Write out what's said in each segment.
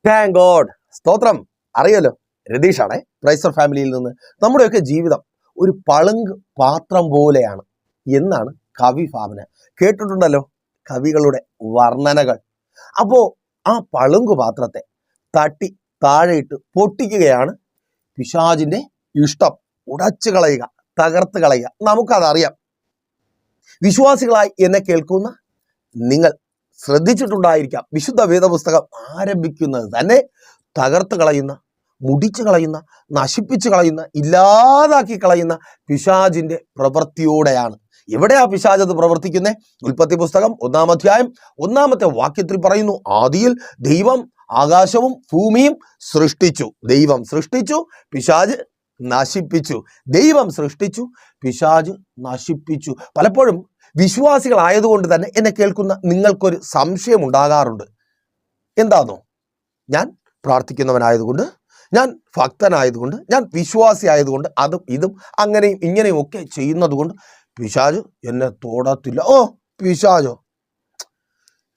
Thank God. സ്തോത്രം. അറിയാലോ, രതീഷാണേ, പ്രൈസർ ഫാമിലിയിൽ നിന്ന്. നമ്മുടെയൊക്കെ ജീവിതം ഒരു പളുങ്ക് പാത്രം പോലെയാണ് എന്നാണ് കവി ഭാവന. കേട്ടിട്ടുണ്ടല്ലോ കവികളുടെ വർണ്ണനകൾ. അപ്പോ ആ പളുങ്ക് പാത്രത്തെ തട്ടി താഴെയിട്ട് പൊട്ടിക്കുകയാണ് പിശാചിന്റെ ഇഷ്ടം. ഉടച്ചു കളയുക, തകർത്ത് കളയുക. നമുക്കതറിയാം. വിശ്വാസികളായി എന്നെ കേൾക്കുന്ന നിങ്ങൾ ശ്രദ്ധിച്ചിട്ടുണ്ടായിരിക്കാം, വിശുദ്ധ വേദപുസ്തകം ആരംഭിക്കുന്നത് തന്നെ തകർത്ത് കളയുന്ന, മുടിച്ചു കളയുന്ന, നശിപ്പിച്ചു കളയുന്ന, ഇല്ലാതാക്കി കളയുന്ന പിശാചിന്റെ പ്രവൃത്തിയോടെയാണ്. എവിടെയാ പിശാച് അത് പ്രവർത്തിക്കുന്നത്? ഉൽപ്പത്തി പുസ്തകം 1-ാം അധ്യായം 1-ാമത്തെ വാക്യത്തിൽ പറയുന്നു, ആദിയിൽ ദൈവം ആകാശവും ഭൂമിയും സൃഷ്ടിച്ചു. ദൈവം സൃഷ്ടിച്ചു, പിശാച് നശിപ്പിച്ചു. ദൈവം സൃഷ്ടിച്ചു, പിശാച് നശിപ്പിച്ചു. പലപ്പോഴും വിശ്വാസികളായതുകൊണ്ട് തന്നെ എന്നെ കേൾക്കുന്ന നിങ്ങൾക്കൊരു സംശയം ഉണ്ടാകാറുണ്ട്. എന്താണോ? ഞാൻ പ്രാർത്ഥിക്കുന്നവനായതുകൊണ്ട്, ഞാൻ ഭക്തനായതുകൊണ്ട്, ഞാൻ വിശ്വാസി ആയതുകൊണ്ട്, അതും ഇതും അങ്ങനെയും ഇങ്ങനെയും ഒക്കെ ചെയ്യുന്നത് കൊണ്ട് പിശാച് എന്നെ തൊടത്തില്ല. ഓ, പിശാചോ?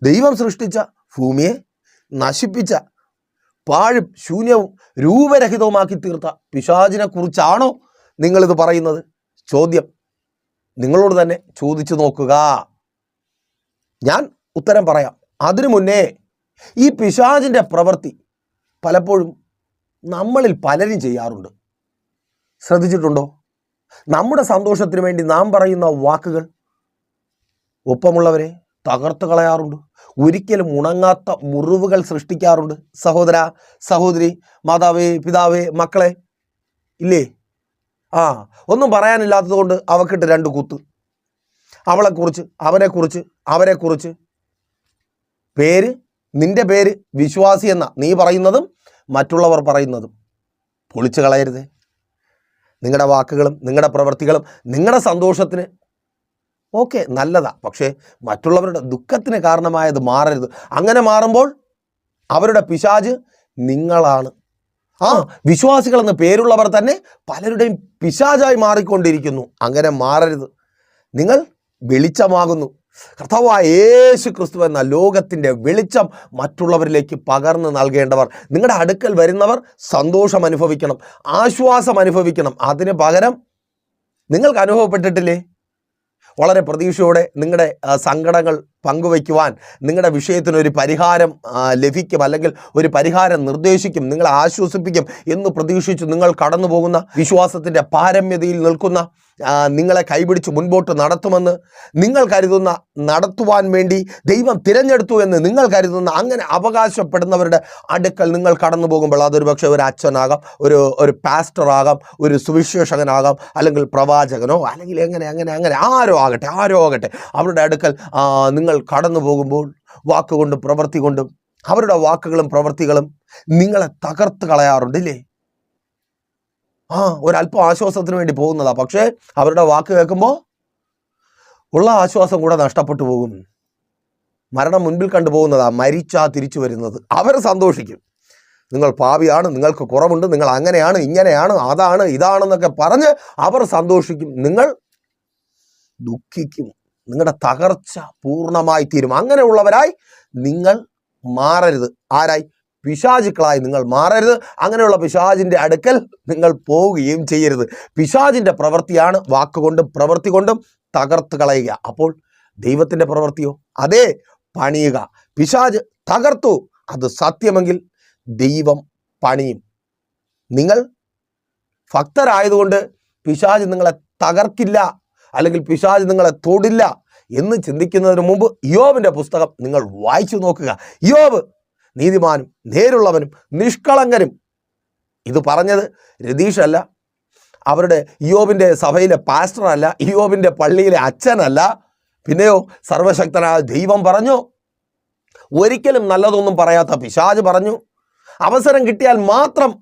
ദൈവം സൃഷ്ടിച്ച ഭൂമിയെ നശിപ്പിച്ച, പാഴും ശൂന്യവും രൂപരഹിതവുമാക്കി തീർത്ത പിശാചിനെ കുറിച്ചാണോ നിങ്ങളിത് പറയുന്നത്? ചോദ്യം നിങ്ങളോട് തന്നെ ചോദിച്ചു നോക്കുക. ഞാൻ ഉത്തരം പറയാം. അതിനു മുന്നേ ഈ പിശാചിന്റെ പ്രവൃത്തി പലപ്പോഴും നമ്മളിൽ പലരും ചെയ്യാറുണ്ട്. ശ്രദ്ധിച്ചിട്ടുണ്ടോ? നമ്മുടെ സന്തോഷത്തിന് വേണ്ടി നാം പറയുന്ന വാക്കുകൾ ഒപ്പമുള്ളവരെ തകർത്ത് കളയാറുണ്ട്. ഒരിക്കലും ഉണങ്ങാത്ത മുറിവുകൾ സൃഷ്ടിക്കാറുണ്ട്. സഹോദര, സഹോദരി, മാതാവേ, പിതാവേ, മക്കളെ, ഇല്ലേ? ഒന്നും പറയാനില്ലാത്തത് കൊണ്ട് അവക്കിട്ട് 2 കുത്ത്. അവളെക്കുറിച്ച്, അവനെക്കുറിച്ച്, അവരെക്കുറിച്ച്. പേര്, നിന്റെ പേര് വിശ്വാസി എന്ന നീ പറയുന്നതും മറ്റുള്ളവർ പറയുന്നതും പൊളിച്ചു കളയരുതേ. നിങ്ങളുടെ വാക്കുകളും നിങ്ങളുടെ പ്രവൃത്തികളും നിങ്ങളുടെ സന്തോഷത്തിന് ഓക്കെ, നല്ലതാ. പക്ഷേ മറ്റുള്ളവരുടെ ദുഃഖത്തിന് കാരണമായത് മാറരുത്. അങ്ങനെ മാറുമ്പോൾ അവരുടെ പിശാച് നിങ്ങളാണ്. വിശ്വാസികളെന്ന് പേരുള്ളവർ തന്നെ പലരുടെയും പിശാചായി മാറിക്കൊണ്ടിരിക്കുന്നു. അങ്ങനെ മാറരുത്. നിങ്ങൾ വെളിച്ചമാകുന്നു. കർത്താവായ യേശു ക്രിസ്തു എന്ന ലോകത്തിൻ്റെ വെളിച്ചം മറ്റുള്ളവരിലേക്ക് പകർന്നു നൽകേണ്ടവർ. നിങ്ങളുടെ അടുക്കൽ വരുന്നവർ സന്തോഷം അനുഭവിക്കണം, ആശ്വാസം അനുഭവിക്കണം. അതിന് പകരം നിങ്ങൾക്ക് അനുഭവപ്പെട്ടിട്ടില്ലേ? വളരെ പ്രതീക്ഷയോടെ നിങ്ങളുടെ സങ്കടങ്ങൾ പങ്കുവയ്ക്കുവാൻ, നിങ്ങളുടെ വിഷയത്തിനൊരു പരിഹാരം ലഭിക്കും, അല്ലെങ്കിൽ ഒരു പരിഹാരം നിർദ്ദേശിക്കും, നിങ്ങളെ ആശ്വസിപ്പിക്കും എന്ന് പ്രതീക്ഷിച്ചു നിങ്ങൾ കടന്നു പോകുന്ന, വിശ്വാസത്തിൻ്റെ പാരമ്യതയിൽ നിൽക്കുന്ന, നിങ്ങളെ കൈപിടിച്ച് മുൻപോട്ട് നടത്തുമെന്ന് നിങ്ങൾ കരുതുന്ന, നടത്തുവാൻ വേണ്ടി ദൈവം തിരഞ്ഞെടുത്തു എന്ന് നിങ്ങൾ കരുതുന്ന, അങ്ങനെ അവകാശപ്പെടുന്നവരുടെ അടുക്കൽ നിങ്ങൾ കടന്നു പോകുമ്പോൾ, അതൊരു പക്ഷേ ഒരു അച്ഛനാകാം, ഒരു പാസ്റ്ററാകാം, ഒരു സുവിശേഷകനാകാം, അല്ലെങ്കിൽ പ്രവാചകനോ, അല്ലെങ്കിൽ അങ്ങനെ ആരോ ആകട്ടെ, അവരുടെ അടുക്കൽ നിങ്ങൾ കടന്നു പോകുമ്പോൾ വാക്കുകൊണ്ടും പ്രവൃത്തി കൊണ്ടും അവരുടെ വാക്കുകളും പ്രവൃത്തികളും നിങ്ങളെ തകർത്ത് കളയാറുണ്ടില്ലേ? ഒരല്പം ആശ്വാസത്തിന് വേണ്ടി പോകുന്നതാ, പക്ഷേ അവരുടെ വാക്ക് കേൾക്കുമ്പോൾ ഉള്ള ആശ്വാസം കൂടെ നഷ്ടപ്പെട്ടു പോകും. മരണം മുൻപിൽ കണ്ടുപോകുന്നതാ, മരിച്ചാ തിരിച്ചു വരുന്നത്. അവർ സന്തോഷിക്കും, നിങ്ങൾ പാപിയാണ്, നിങ്ങൾക്ക് കുറവുണ്ട്, നിങ്ങൾ അങ്ങനെയാണ്, ഇങ്ങനെയാണ്, അതാണ്, ഇതാണെന്നൊക്കെ പറഞ്ഞ് അവർ സന്തോഷിക്കും. നിങ്ങൾ ദുഃഖിക്കും. നിങ്ങളുടെ തകർച്ച പൂർണ്ണമായി തീരും. അങ്ങനെയുള്ളവരായി നിങ്ങൾ മാറരുത്. ആരായി? പിശാചുക്കളായി നിങ്ങൾ മാറരുത്. അങ്ങനെയുള്ള പിശാചിൻ്റെ അടുക്കൽ നിങ്ങൾ പോവുകയും ചെയ്യരുത്. പിശാചിൻ്റെ പ്രവൃത്തിയാണ് വാക്കുകൊണ്ടും പ്രവൃത്തി കൊണ്ടും തകർത്ത് കളയുക. അപ്പോൾ ദൈവത്തിൻ്റെ പ്രവൃത്തിയോ? അതേ, പണിയുക. പിശാച് തകർത്തു, അത് സത്യമെങ്കിൽ ദൈവം പണിയും. നിങ്ങൾ ഭക്തരായതുകൊണ്ട് പിശാച് നിങ്ങളെ തകർക്കില്ല, അല്ലെങ്കിൽ പിശാച് നിങ്ങളെ തൊടില്ല എന്ന് ചിന്തിക്കുന്നതിന് മുമ്പ് യോബിൻ്റെ പുസ്തകം നിങ്ങൾ വായിച്ചു നോക്കുക. യോബ് നീതിമാനും നേരുള്ളവനും നിഷ്കളങ്കനും. ഇത് പറഞ്ഞത് രതീഷല്ല, അവരുടെ യോബിൻ്റെ സഭയിലെ പാസ്റ്ററല്ല, യോബിൻ്റെ പള്ളിയിലെ അച്ഛനല്ല, പിന്നെയോ സർവശക്തനായ ദൈവം പറഞ്ഞു. ഒരിക്കലും നല്ലതൊന്നും പറയാത്ത പിശാച് പറഞ്ഞു. അവസരം കിട്ടിയാൽ മാത്രം,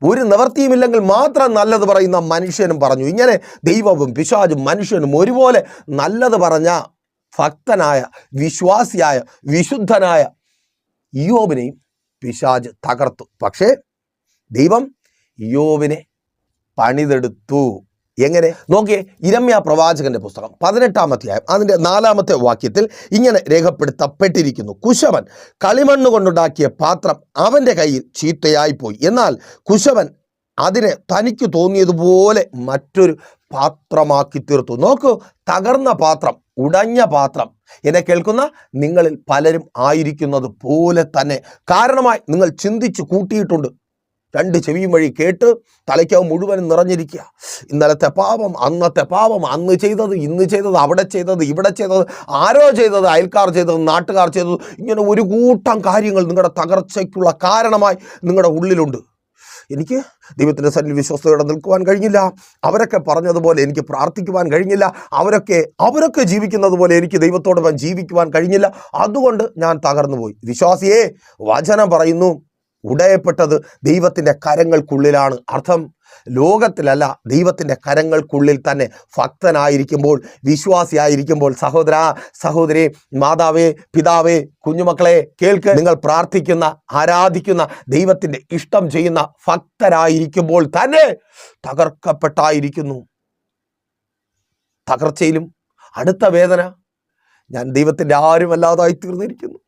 ഒരു നിവർത്തിയുമില്ലെങ്കിൽ മാത്രം നല്ലത് പറയുന്ന മനുഷ്യനും പറഞ്ഞു. ഇങ്ങനെ ദൈവവും പിശാചും മനുഷ്യനും ഒരുപോലെ നല്ലത് പറഞ്ഞ ഭക്തനായ, വിശ്വാസിയായ, വിശുദ്ധനായ യോബിനെയും പിശാച് തകർത്തു. പക്ഷേ ദൈവം യോബിനെ പണിതെടുത്തു. എങ്ങനെ നോക്കിയേ, യിരെമ്യാ പ്രവാചകന്റെ പുസ്തകം 18-ാം അധ്യായം അതിൻ്റെ 4-ാമത്തെ വാക്യത്തിൽ ഇങ്ങനെ രേഖപ്പെടുത്തപ്പെട്ടിരിക്കുന്നു: കുശവൻ കളിമണ്ണ് കൊണ്ടുണ്ടാക്കിയ പാത്രം അവൻ്റെ കയ്യിൽ ചീത്തയായിപ്പോയി, എന്നാൽ കുശവൻ അതിനെ തനിക്ക് തോന്നിയതുപോലെ മറ്റൊരു പാത്രമാക്കി തീർത്തു. നോക്കൂ, തകർന്ന പാത്രം, ഉടഞ്ഞ പാത്രം. എന്നെ കേൾക്കുന്ന നിങ്ങളിൽ പലരും ആയിരിക്കുന്നത് പോലെ തന്നെ കാരണമായി നിങ്ങൾ ചിന്തിച്ച് കൂട്ടിയിട്ടുണ്ട്. 2 ചെവിയും വഴി കേട്ട് തലയ്ക്കകം മുഴുവനും നിറഞ്ഞിരിക്കുക. ഇന്നലത്തെ പാപം, അന്നത്തെ പാപം, അന്ന് ചെയ്തത്, ഇന്ന് ചെയ്തത്, അവിടെ ചെയ്തത്, ഇവിടെ ചെയ്തത്, ആരോ ചെയ്തത്, അയൽക്കാർ ചെയ്തത്, നാട്ടുകാർ ചെയ്തത്, ഇങ്ങനെ ഒരു കൂട്ടം കാര്യങ്ങൾ നിങ്ങളുടെ തകർച്ചയ്ക്കുള്ള കാരണമായി നിങ്ങളുടെ ഉള്ളിലുണ്ട്. എനിക്ക് ദൈവത്തിൻ്റെ സന്നിധിയിൽ വിശ്വസ്തയോടെ നിൽക്കുവാൻ കഴിഞ്ഞില്ല, അവരൊക്കെ പറഞ്ഞതുപോലെ എനിക്ക് പ്രാർത്ഥിക്കുവാൻ കഴിഞ്ഞില്ല, അവരൊക്കെ ജീവിക്കുന്നത് പോലെ എനിക്ക് ദൈവത്തോടൊപ്പം ജീവിക്കുവാൻ കഴിഞ്ഞില്ല, അതുകൊണ്ട് ഞാൻ തകർന്നു പോയി. വിശ്വാസിയെ, വചനം പറയുന്നു, ഉടയപ്പെട്ടത് ദൈവത്തിൻ്റെ കരങ്ങൾക്കുള്ളിലാണ്. അർത്ഥം ലോകത്തിലല്ല, ദൈവത്തിൻ്റെ കരങ്ങൾക്കുള്ളിൽ തന്നെ. ഭക്തനായിരിക്കുമ്പോൾ, വിശ്വാസിയായിരിക്കുമ്പോൾ, സഹോദര സഹോദരി, മാതാവേ, പിതാവേ, കുഞ്ഞുമക്കളെ കേൾക്ക്. നിങ്ങൾ പ്രാർത്ഥിക്കുന്ന, ആരാധിക്കുന്ന, ദൈവത്തിൻ്റെ ഇഷ്ടം ചെയ്യുന്ന ഭക്തരായിരിക്കുമ്പോൾ തന്നെ തകർക്കപ്പെട്ടായിരിക്കുന്നു. തകർച്ചയിലും അടുത്ത വേദന, ഞാൻ ദൈവത്തിൻ്റെ ആരുമല്ലാതായി തീർന്നിരിക്കുന്നു,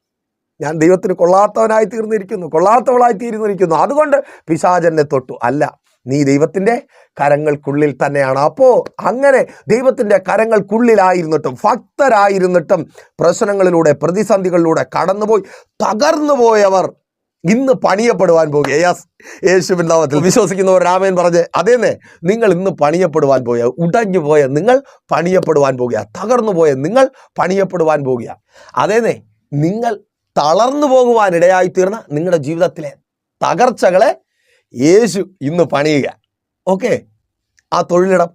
ഞാൻ ദൈവത്തിന് കൊള്ളാത്തവനായി തീർന്നിരിക്കുന്നു, കൊള്ളാത്തവളായി തീർന്നിരിക്കുന്നു, അതുകൊണ്ട് പിശാചെന്നെ തൊട്ടു. അല്ല, നീ ദൈവത്തിൻ്റെ കരങ്ങൾക്കുള്ളിൽ തന്നെയാണ്. അപ്പോൾ അങ്ങനെ ദൈവത്തിൻ്റെ കരങ്ങൾക്കുള്ളിലായിരുന്നിട്ടും, ഭക്തരായിരുന്നിട്ടും പ്രശ്നങ്ങളിലൂടെ, പ്രതിസന്ധികളിലൂടെ കടന്നുപോയി തകർന്നു പോയവർ ഇന്ന് പണിയപ്പെടുവാൻ പോകുക. യേശുവിൻ നാമത്തിൽ വിശ്വസിക്കുന്നവർ ആമേൻ പറഞ്ഞ്. അതേന്നെ, നിങ്ങൾ ഇന്ന് പണിയപ്പെടുവാൻ പോകുക. ഉടഞ്ഞു പോയ നിങ്ങൾ പണിയപ്പെടുവാൻ പോകുക. തകർന്നു പോയ നിങ്ങൾ പണിയപ്പെടുവാൻ പോകുക. അതേന്നെ, നിങ്ങൾ തളർന്നു പോകുവാനിടയായി തീർന്ന നിങ്ങളുടെ ജീവിതത്തിലെ തകർച്ചകളെ യേശു ഇന്ന് പണിയുക. ഓക്കെ, ആ തൊഴിലിടം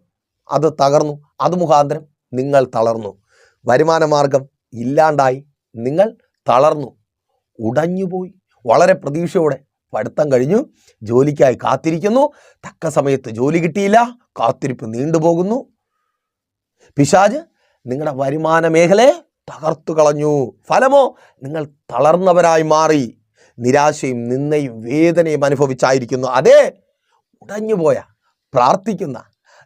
അത് തകർന്നു, അത് മുഖാന്തരം നിങ്ങൾ തളർന്നു. വരുമാന മാർഗം ഇല്ലാണ്ടായി നിങ്ങൾ തളർന്നു, ഉടഞ്ഞുപോയി. വളരെ പ്രതീക്ഷയോടെ പഠിത്തം കഴിഞ്ഞു, ജോലിക്കായി കാത്തിരിക്കുന്നു, തക്ക സമയത്ത് ജോലി കിട്ടിയില്ല, കാത്തിരിപ്പ് നീണ്ടുപോകുന്നു. പിശാച് നിങ്ങളുടെ വരുമാന മേഖലയെ തകർത്തു കളഞ്ഞു. ഫലമോ, നിങ്ങൾ തളർന്നവരായി മാറി, നിരാശയും നിന്ദയും വേദനയും അനുഭവിച്ചായിരിക്കുന്നു. അതേ, ഉടഞ്ഞുപോയ, പ്രാർത്ഥിക്കുന്ന,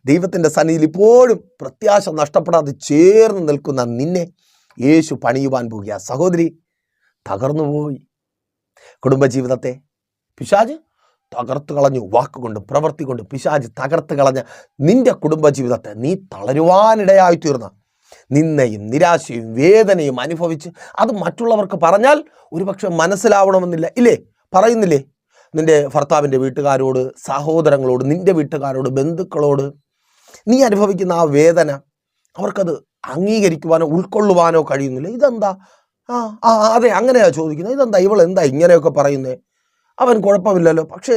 ദൈവത്തിൻ്റെ സന്നിധിയിൽ ഇപ്പോഴും പ്രത്യാശ നഷ്ടപ്പെടാതെ ചേർന്ന് നിൽക്കുന്ന നിന്നെ യേശു പണിയുവാൻ പോകുക. സഹോദരി, തകർന്നുപോയി. കുടുംബജീവിതത്തെ പിശാച് തകർത്ത് കളഞ്ഞു. വാക്കുകൊണ്ടും പ്രവൃത്തി കൊണ്ടും പിശാച് തകർത്ത് കളഞ്ഞ നിന്റെ കുടുംബജീവിതത്തെ നീ തളരുവാനിടയായി തീർന്ന നിന്ദയും നിരാശയും വേദനയും അനുഭവിച്ച് അത് മറ്റുള്ളവർക്ക് പറഞ്ഞാൽ ഒരുപക്ഷെ മനസ്സിലാവണമെന്നില്ല, ഇല്ലേ? പറയുന്നില്ലേ? നിന്റെ ഭർത്താവിൻ്റെ വീട്ടുകാരോട്, സഹോദരങ്ങളോട്, നിന്റെ വീട്ടുകാരോട്, ബന്ധുക്കളോട് നീ അനുഭവിക്കുന്ന ആ വേദന അവർക്കത് അംഗീകരിക്കുവാനോ ഉൾക്കൊള്ളുവാനോ കഴിയുന്നില്ല. ഇതെന്താ? അതെ, അങ്ങനെയാ ചോദിക്കുന്നത്. ഇതെന്താ ഇവളെന്താ ഇങ്ങനെയൊക്കെ പറയുന്നേ? അവൻ കുഴപ്പമില്ലല്ലോ. പക്ഷേ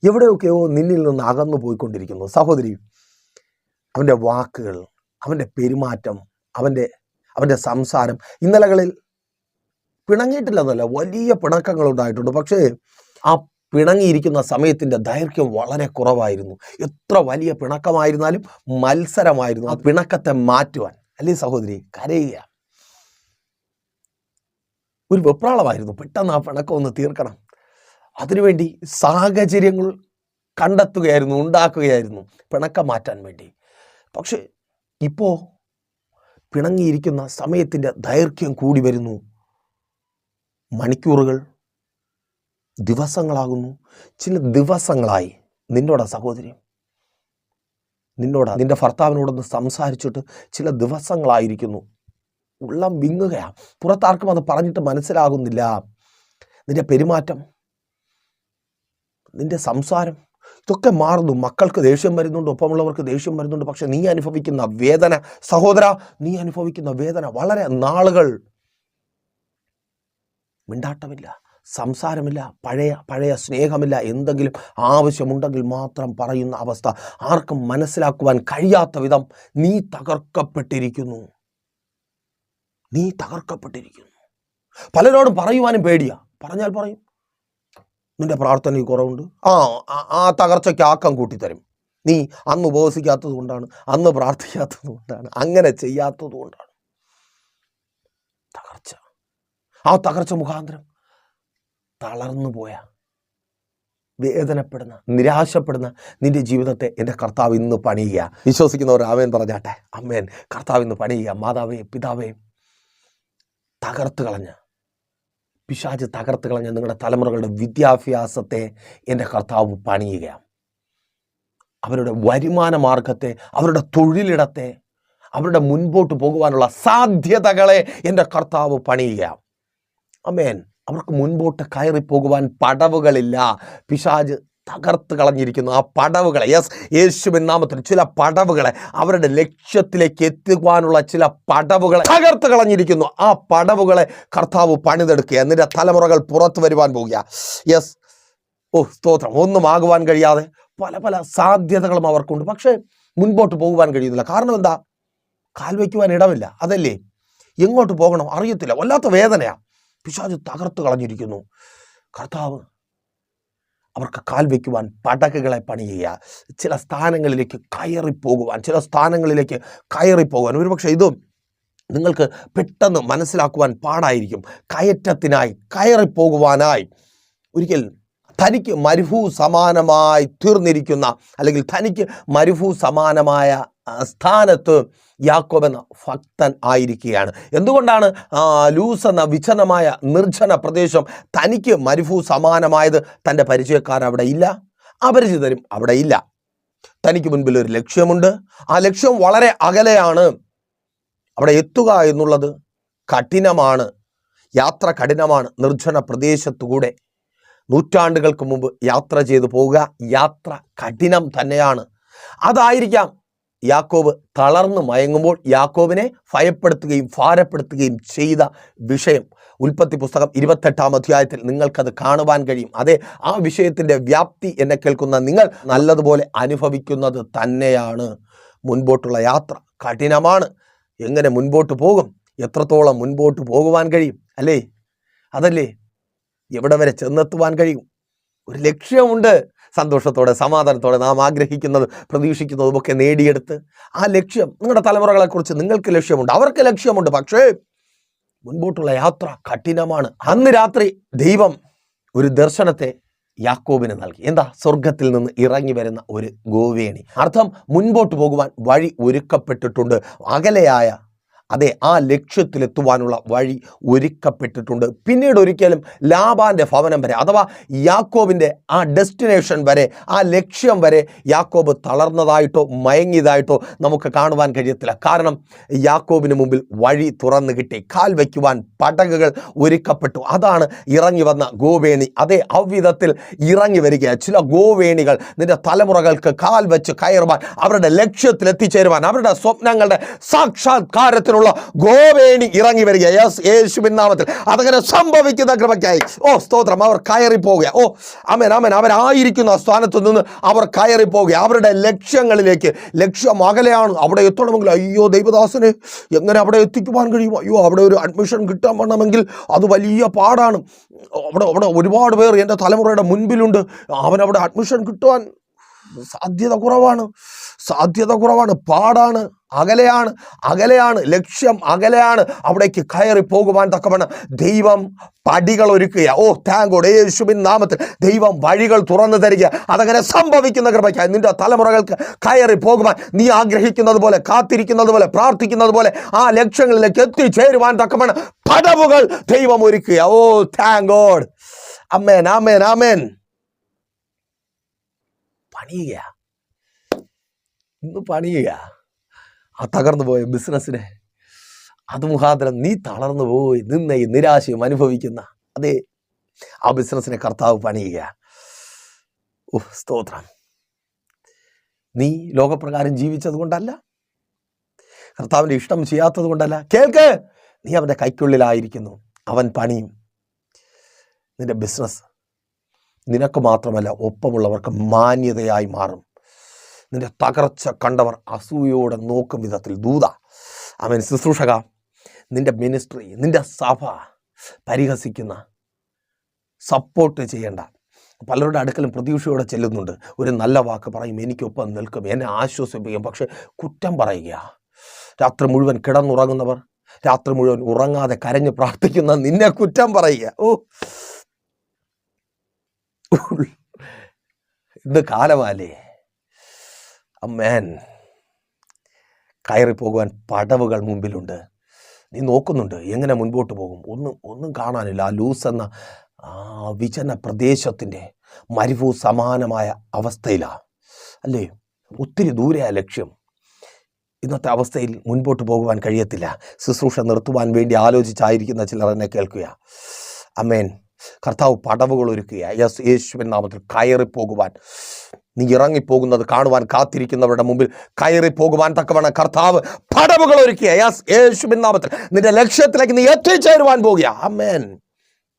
എവിടെയൊക്കെയോ നിന്നിൽ നിന്ന് അകന്നു പോയിക്കൊണ്ടിരിക്കുന്നു. സഹോദരി, അവൻ്റെ വാക്കുകൾ, അവൻ്റെ പെരുമാറ്റം, അവൻ്റെ സംസാരം, ഇന്നലകളിൽ പിണങ്ങിയിട്ടില്ലെന്നല്ല, വലിയ പിണക്കങ്ങൾ ഉണ്ടായിട്ടുണ്ട്. പക്ഷേ ആ പിണങ്ങിയിരിക്കുന്ന സമയത്തിൻ്റെ ദൈർഘ്യം വളരെ കുറവായിരുന്നു. എത്ര വലിയ പിണക്കമായിരുന്നാലും മത്സരമായിരുന്നു ആ പിണക്കത്തെ മാറ്റുവാൻ. അല്ലേ സഹോദരി? കരയുക, ഒരു വെപ്രാളമായിരുന്നു. പെട്ടെന്ന് ആ പിണക്കം ഒന്ന് തീർക്കണം. അതിനുവേണ്ടി സാഹചര്യങ്ങൾ കണ്ടെത്തുകയായിരുന്നു, ഉണ്ടാക്കുകയായിരുന്നു പിണക്കം മാറ്റാൻ വേണ്ടി. പക്ഷേ ഇപ്പോൾ പിണങ്ങിയിരിക്കുന്ന സമയത്തിൻ്റെ ദൈർഘ്യം കൂടി വരുന്നു. മണിക്കൂറുകൾ, ദിവസങ്ങളാകുന്നു. ചില ദിവസങ്ങളായി നിന്നോടാ സഹോദരി, നിന്റെ ഭർത്താവിനോടൊന്ന് സംസാരിച്ചിട്ട് ചില ദിവസങ്ങളായിരിക്കുന്നു. ഉള്ളം വിങ്ങുകയാണ്. പുറത്താർക്കും അത് പറഞ്ഞിട്ട് മനസ്സിലാകുന്നില്ല. നിന്റെ പെരുമാറ്റം, നിന്റെ സംസാരം, ഇതൊക്കെ മാറുന്നു. മക്കൾക്ക് ദേഷ്യം വരുന്നുണ്ട്, ഒപ്പമുള്ളവർക്ക് ദേഷ്യം വരുന്നുണ്ട്. പക്ഷെ നീ അനുഭവിക്കുന്ന വേദന, സഹോദര, നീ അനുഭവിക്കുന്ന വേദന വളരെ നാളുകൾ. മിണ്ടാട്ടമില്ല, സംസാരമില്ല, പഴയ സ്നേഹമില്ല. എന്തെങ്കിലും ആവശ്യമുണ്ടെങ്കിൽ മാത്രം പറയുന്ന അവസ്ഥ. ആർക്കും മനസ്സിലാക്കുവാൻ കഴിയാത്ത വിധം നീ തകർക്കപ്പെട്ടിരിക്കുന്നു. പലരോടും പറയുവാനും പേടിയാ. പറഞ്ഞാൽ പറയും, നിന്റെ പ്രാർത്ഥനയ്ക്ക് കുറവുണ്ട്, ആ തകർച്ചയ്ക്ക് ആക്കം കൂട്ടിത്തരും. നീ അന്ന് ഉപവസിക്കാത്തത് കൊണ്ടാണ്, അന്ന് പ്രാർത്ഥിക്കാത്തത് കൊണ്ടാണ്, അങ്ങനെ ചെയ്യാത്തത് കൊണ്ടാണ് തകർച്ച. ആ തകർച്ച മുഖാന്തരം തളർന്നു പോയ വേദനപ്പെടുന്ന, നിരാശപ്പെടുന്ന നിന്റെ ജീവിതത്തെ എൻ്റെ കർത്താവ് ഇന്ന് പണിയുക. വിശ്വസിക്കുന്നവർ ആമേൻ പറഞ്ഞാട്ടെ. അമ്മേൻ. കർത്താവ് ഇന്ന് പണിയുക. മാതാവേ, പിതാവേ, തകർത്ത് കളഞ്ഞ് പിശാച് തകർത്ത് കളഞ്ഞ നിങ്ങളുടെ തലമുറകളുടെ വിദ്യാഭ്യാസത്തെ എൻ്റെ കർത്താവ് പണിയുക. അവരുടെ വരുമാന മാർഗത്തെ, അവരുടെ തൊഴിലിടത്തെ, അവരുടെ മുൻപോട്ട് പോകുവാനുള്ള സാധ്യതകളെ എൻ്റെ കർത്താവ് പണിയുക. ആമേൻ. അവർക്ക് മുൻപോട്ട് കയറിപ്പോകുവാൻ പടവുകളില്ല. പിശാച് തകർത്ത് കളഞ്ഞിരിക്കുന്നു ആ പടവുകളെ. യേശുവിൻ നാമത്തിൽ ചില പടവുകളെ, അവരുടെ ലക്ഷ്യത്തിലേക്ക് എത്തുവാനുള്ള ചില പടവുകളെ തകർത്ത് കളഞ്ഞിരിക്കുന്നു. ആ പടവുകളെ കർത്താവ് പണിതെടുക്കുക. എന്നിട്ട് തലമുറകൾ പുറത്തു വരുവാൻ പോവുക. സ്തോത്രം. ഒന്നും ആകുവാൻ കഴിയാതെ പല പല സാധ്യതകളും അവർക്കുണ്ട്. പക്ഷേ മുൻപോട്ട് പോകുവാൻ കഴിയുന്നില്ല. കാരണം എന്താ? കാൽ വയ്ക്കുവാൻ ഇടമില്ല. അതല്ലേ? എങ്ങോട്ട് പോകണം അറിയത്തില്ല. വല്ലാത്ത വേദനയാണ്. പിശാച് തകർത്ത് കളഞ്ഞിരിക്കുന്നു. കർത്താവ് അവർക്ക് കാൽ വയ്ക്കുവാൻ പടകുകളെ പണിയുക. ചില സ്ഥാനങ്ങളിലേക്ക് കയറിപ്പോകുവാൻ ഒരുപക്ഷെ ഇതും നിങ്ങൾക്ക് പെട്ടെന്ന് മനസ്സിലാക്കുവാൻ പാടായിരിക്കും. കയറ്റത്തിനായി, കയറിപ്പോകുവാനായി ഒരിക്കൽ തനിക്ക് മരുഭൂ സമാനമായി തീർന്നിരിക്കുന്ന, അല്ലെങ്കിൽ തനിക്ക് മരുഭൂ സമാനമായ സ്ഥാനത്ത് യാക്കോബ് എന്ന ഭക്തൻ ആയിരിക്കുകയാണ്. എന്തുകൊണ്ടാണ് ലൂസ് എന്ന വിജനമായ നിർജ്ജന പ്രദേശം തനിക്ക് മരുഭൂ സമാനമായത്? തൻ്റെ പരിചയക്കാർ അവിടെ ഇല്ല, അപരിചിതരും അവിടെ ഇല്ല. തനിക്ക് മുൻപിൽ ഒരു ലക്ഷ്യമുണ്ട്. ആ ലക്ഷ്യം വളരെ അകലെയാണ്. അവിടെ എത്തുക എന്നുള്ളത് കഠിനമാണ്. യാത്ര കഠിനമാണ്. നിർജ്ജന പ്രദേശത്തുകൂടെ നൂറ്റാണ്ടുകൾക്ക് മുമ്പ് യാത്ര ചെയ്തു പോവുക യാത്ര കഠിനം തന്നെയാണ്. അതായിരിക്കാം യാക്കോബ് തളർന്നു മയങ്ങുമ്പോൾ യാക്കോബിനെ ഭയപ്പെടുത്തുകയും ഭാരപ്പെടുത്തുകയും ചെയ്ത വിഷയം. ഉൽപ്പത്തി പുസ്തകം 28-ാം അധ്യായത്തിൽ നിങ്ങൾക്കത് കാണുവാൻ കഴിയും. അതെ, ആ വിഷയത്തിൻ്റെ വ്യാപ്തി എന്നെ കേൾക്കുന്ന നിങ്ങൾ നല്ലതുപോലെ അനുഭവിക്കുന്നത് തന്നെയാണ്. മുൻപോട്ടുള്ള യാത്ര കഠിനമാണ്. എങ്ങനെ മുൻപോട്ട് പോകും? എത്രത്തോളം മുൻപോട്ട് പോകുവാൻ കഴിയും? അല്ലേ? അതല്ലേ? എവിടെ വരെ ചെന്നെത്തുവാൻ കഴിയും? ഒരു ലക്ഷ്യമുണ്ട്. സന്തോഷത്തോടെ, സമാധാനത്തോടെ നാം ആഗ്രഹിക്കുന്നത്, പ്രതീക്ഷിക്കുന്നതും ഒക്കെ നേടിയെടുത്ത് ആ ലക്ഷ്യം, നിങ്ങളുടെ തലമുറകളെക്കുറിച്ച് നിങ്ങൾക്ക് ലക്ഷ്യമുണ്ട്, അവർക്ക് ലക്ഷ്യമുണ്ട്. പക്ഷേ മുൻപോട്ടുള്ള യാത്ര കഠിനമാണ്. അന്ന് രാത്രി ദൈവം ഒരു ദർശനത്തെ യാക്കോബിന് നൽകി. എന്താ? സ്വർഗത്തിൽ നിന്ന് ഇറങ്ങി വരുന്ന ഒരു ഗോവേണി. അർത്ഥം, മുൻപോട്ട് പോകുവാൻ വഴി ഒരുക്കപ്പെട്ടിട്ടുണ്ട്. അകലെയായ അതെ ആ ലക്ഷ്യത്തിലെത്തുവാനുള്ള വഴി ഒരുക്കപ്പെട്ടിട്ടുണ്ട്. പിന്നീട് ഒരിക്കലും ലാബാന്റെ ഭവനം വരെ, അഥവാ യാക്കോബിൻ്റെ ആ ഡെസ്റ്റിനേഷൻ വരെ, ആ ലക്ഷ്യം വരെ യാക്കോബ് തളർന്നതായിട്ടോ മയങ്ങിയതായിട്ടോ നമുക്ക് കാണുവാൻ കഴിയത്തില്ല. കാരണം യാക്കോബിന് മുമ്പിൽ വഴി തുറന്നു കിട്ടി. കാൽ വയ്ക്കുവാൻ പടകുകൾ ഒരുക്കപ്പെട്ടു. അതാണ് ഇറങ്ങി വന്ന ഗോവേണി. അതേ, അவ்விധത്തിൽ ഇറങ്ങി വരിക ചില ഗോവേണികൾ നിന്റെ തലമുറകൾക്ക് കാൽ വെച്ച് കയറുവാൻ, അവരുടെ ലക്ഷ്യത്തിൽ എത്തിച്ചേരുവാൻ, അവരുടെ സ്വപ്നങ്ങളുടെ സാക്ഷാത്കാരത്തിൽ ഗോവേണി ഇറങ്ങി വരിക. യേശുവിൻ നാമത്തിൽ അതങ്ങനെ സംഭവിക്കുന്ന കൃപയ്ക്കായി സ്തോത്രം. അവർ കയറി പോവുക. ആമേൻ, ആമേൻ. അവരായിരിക്കുന്ന സ്ഥാനത്ത് നിന്ന് അവർ കയറി പോവുക അവരുടെ ലക്ഷ്യങ്ങളിലേക്ക്. ലക്ഷ്യം അകലെയാണ്. അവിടെ എത്തണമെങ്കിൽ അയ്യോ ദൈവദാസന് എങ്ങനെ അവിടെ എത്തിക്കുവാൻ കഴിയും? അയ്യോ, അവിടെ ഒരു അഡ്മിഷൻ കിട്ടാൻ വേണമെങ്കിൽ അത് വലിയ പാടാണ്. അവിടെ ഒരുപാട് പേർ എൻ്റെ തലമുറയുടെ മുൻപിലുണ്ട്. അവനവിടെ അഡ്മിഷൻ കിട്ടുവാൻ സാധ്യത കുറവാണ്. പാടാണ്. അകലെയാണ്. ലക്ഷ്യം അകലെയാണ്. അവിടേക്ക് കയറി പോകുവാൻ തക്കവണ്ണം ദൈവം പടികൾ ഒരുക്കുക. Thank God. യേശുവിൻ നാമത്തിൽ ദൈവം വഴികൾ തുറന്നു തരിക. അതങ്ങനെ സംഭവിക്കുന്ന കൃപയ്ക്കായി നിന്റെ തലമുറകൾക്ക് കയറി പോകുവാൻ നീ ആഗ്രഹിക്കുന്നത് പോലെ, കാത്തിരിക്കുന്നത് പോലെ, പ്രാർത്ഥിക്കുന്നത് പോലെ ആ ലക്ഷ്യങ്ങളിലേക്ക് എത്തിച്ചേരുവാൻ തക്കവണ്ണം പടവുകൾ ദൈവം ഒരുക്കുക. Thank God. ആമേൻ, ആമേൻ, ആമേൻ. പണിയുക ആ തകർന്നു പോയ ബിസിനസ്സിനെ. അത് മുഖാന്തരം നീ തളർന്നു പോയി നിന്നയും നിരാശയും അനുഭവിക്കുന്ന അതേ ആ ബിസിനസ്സിനെ കർത്താവ് പണിയുക. സ്തോത്രം. നീ ലോകപ്രകാരം ജീവിച്ചത് കൊണ്ടല്ല, കർത്താവിൻ്റെ ഇഷ്ടം ചെയ്യാത്തത് കൊണ്ടല്ല. കേൾക്ക്, നീ അവൻ്റെ കൈക്കുള്ളിലായിരിക്കുന്നു. അവൻ പണിയും. നിന്റെ ബിസിനസ് നിനക്ക് മാത്രമല്ല ഒപ്പമുള്ളവർക്ക് മാന്യതയായി മാറും. നിന്റെ തകർച്ച കണ്ടവർ അസൂയോടെ നോക്കും വിധത്തിൽ ദൂത, അവൻ ശുശ്രൂഷക, നിന്റെ മിനിസ്ട്രി, നിന്റെ സഭ പരിഹസിക്കുന്ന, സപ്പോർട്ട് ചെയ്യേണ്ട പലരുടെ അടുക്കലും പ്രതീക്ഷയോടെ ചെല്ലുന്നുണ്ട്. ഒരു നല്ല വാക്ക് പറയും, എനിക്കൊപ്പം നിൽക്കും, എന്നെ ആശ്വസിപ്പിക്കും. പക്ഷെ കുറ്റം പറയുക. രാത്രി മുഴുവൻ കിടന്നുറങ്ങുന്നവർ, രാത്രി മുഴുവൻ ഉറങ്ങാതെ കരഞ്ഞ് പ്രാർത്ഥിക്കുന്ന നിന്നെ കുറ്റം പറയുക. എന്ത് കാലമല്ലേ അമ്മേൻ. കയറിപ്പോകുവാൻ പടവുകൾ മുമ്പിലുണ്ട്. നീ നോക്കുന്നുണ്ട് എങ്ങനെ മുൻപോട്ട് പോകും. ഒന്നും കാണാനില്ല. ആ ലൂസ് എന്ന വിജന പ്രദേശത്തിൻ്റെ മരുഭൂ സമാനമായ അവസ്ഥയിലാണ് അല്ലേ. ഒത്തിരി ദൂരെയാ ലക്ഷ്യം. ഇന്നത്തെ അവസ്ഥയിൽ മുൻപോട്ട് പോകുവാൻ കഴിയത്തില്ല. ശുശ്രൂഷ നിർത്തുവാൻ വേണ്ടി ആലോചിച്ചായിരിക്കുന്ന ചിലർ എന്നെ കേൾക്കുക. അമേൻ. കർത്താവ് പടവുകൾ ഒരുക്കുക. യേശുവിൻ നാമത്തിൽ കയറിപ്പോകുവാൻ, നീ ഇറങ്ങിപ്പോകുന്നത് കാണുവാൻ കാത്തിരിക്കുന്നവരുടെ മുമ്പിൽ കയറിപ്പോകുവാൻ തക്കവണ്ണം കർത്താവ് പടവുകൾ ഒരുക്കുക. യേശുവിൻ നാമത്തിൽ നിന്റെ ലക്ഷ്യത്തിലേക്ക് നീ എത്തിച്ചേരുവാൻ പോകുക. അമേൻ.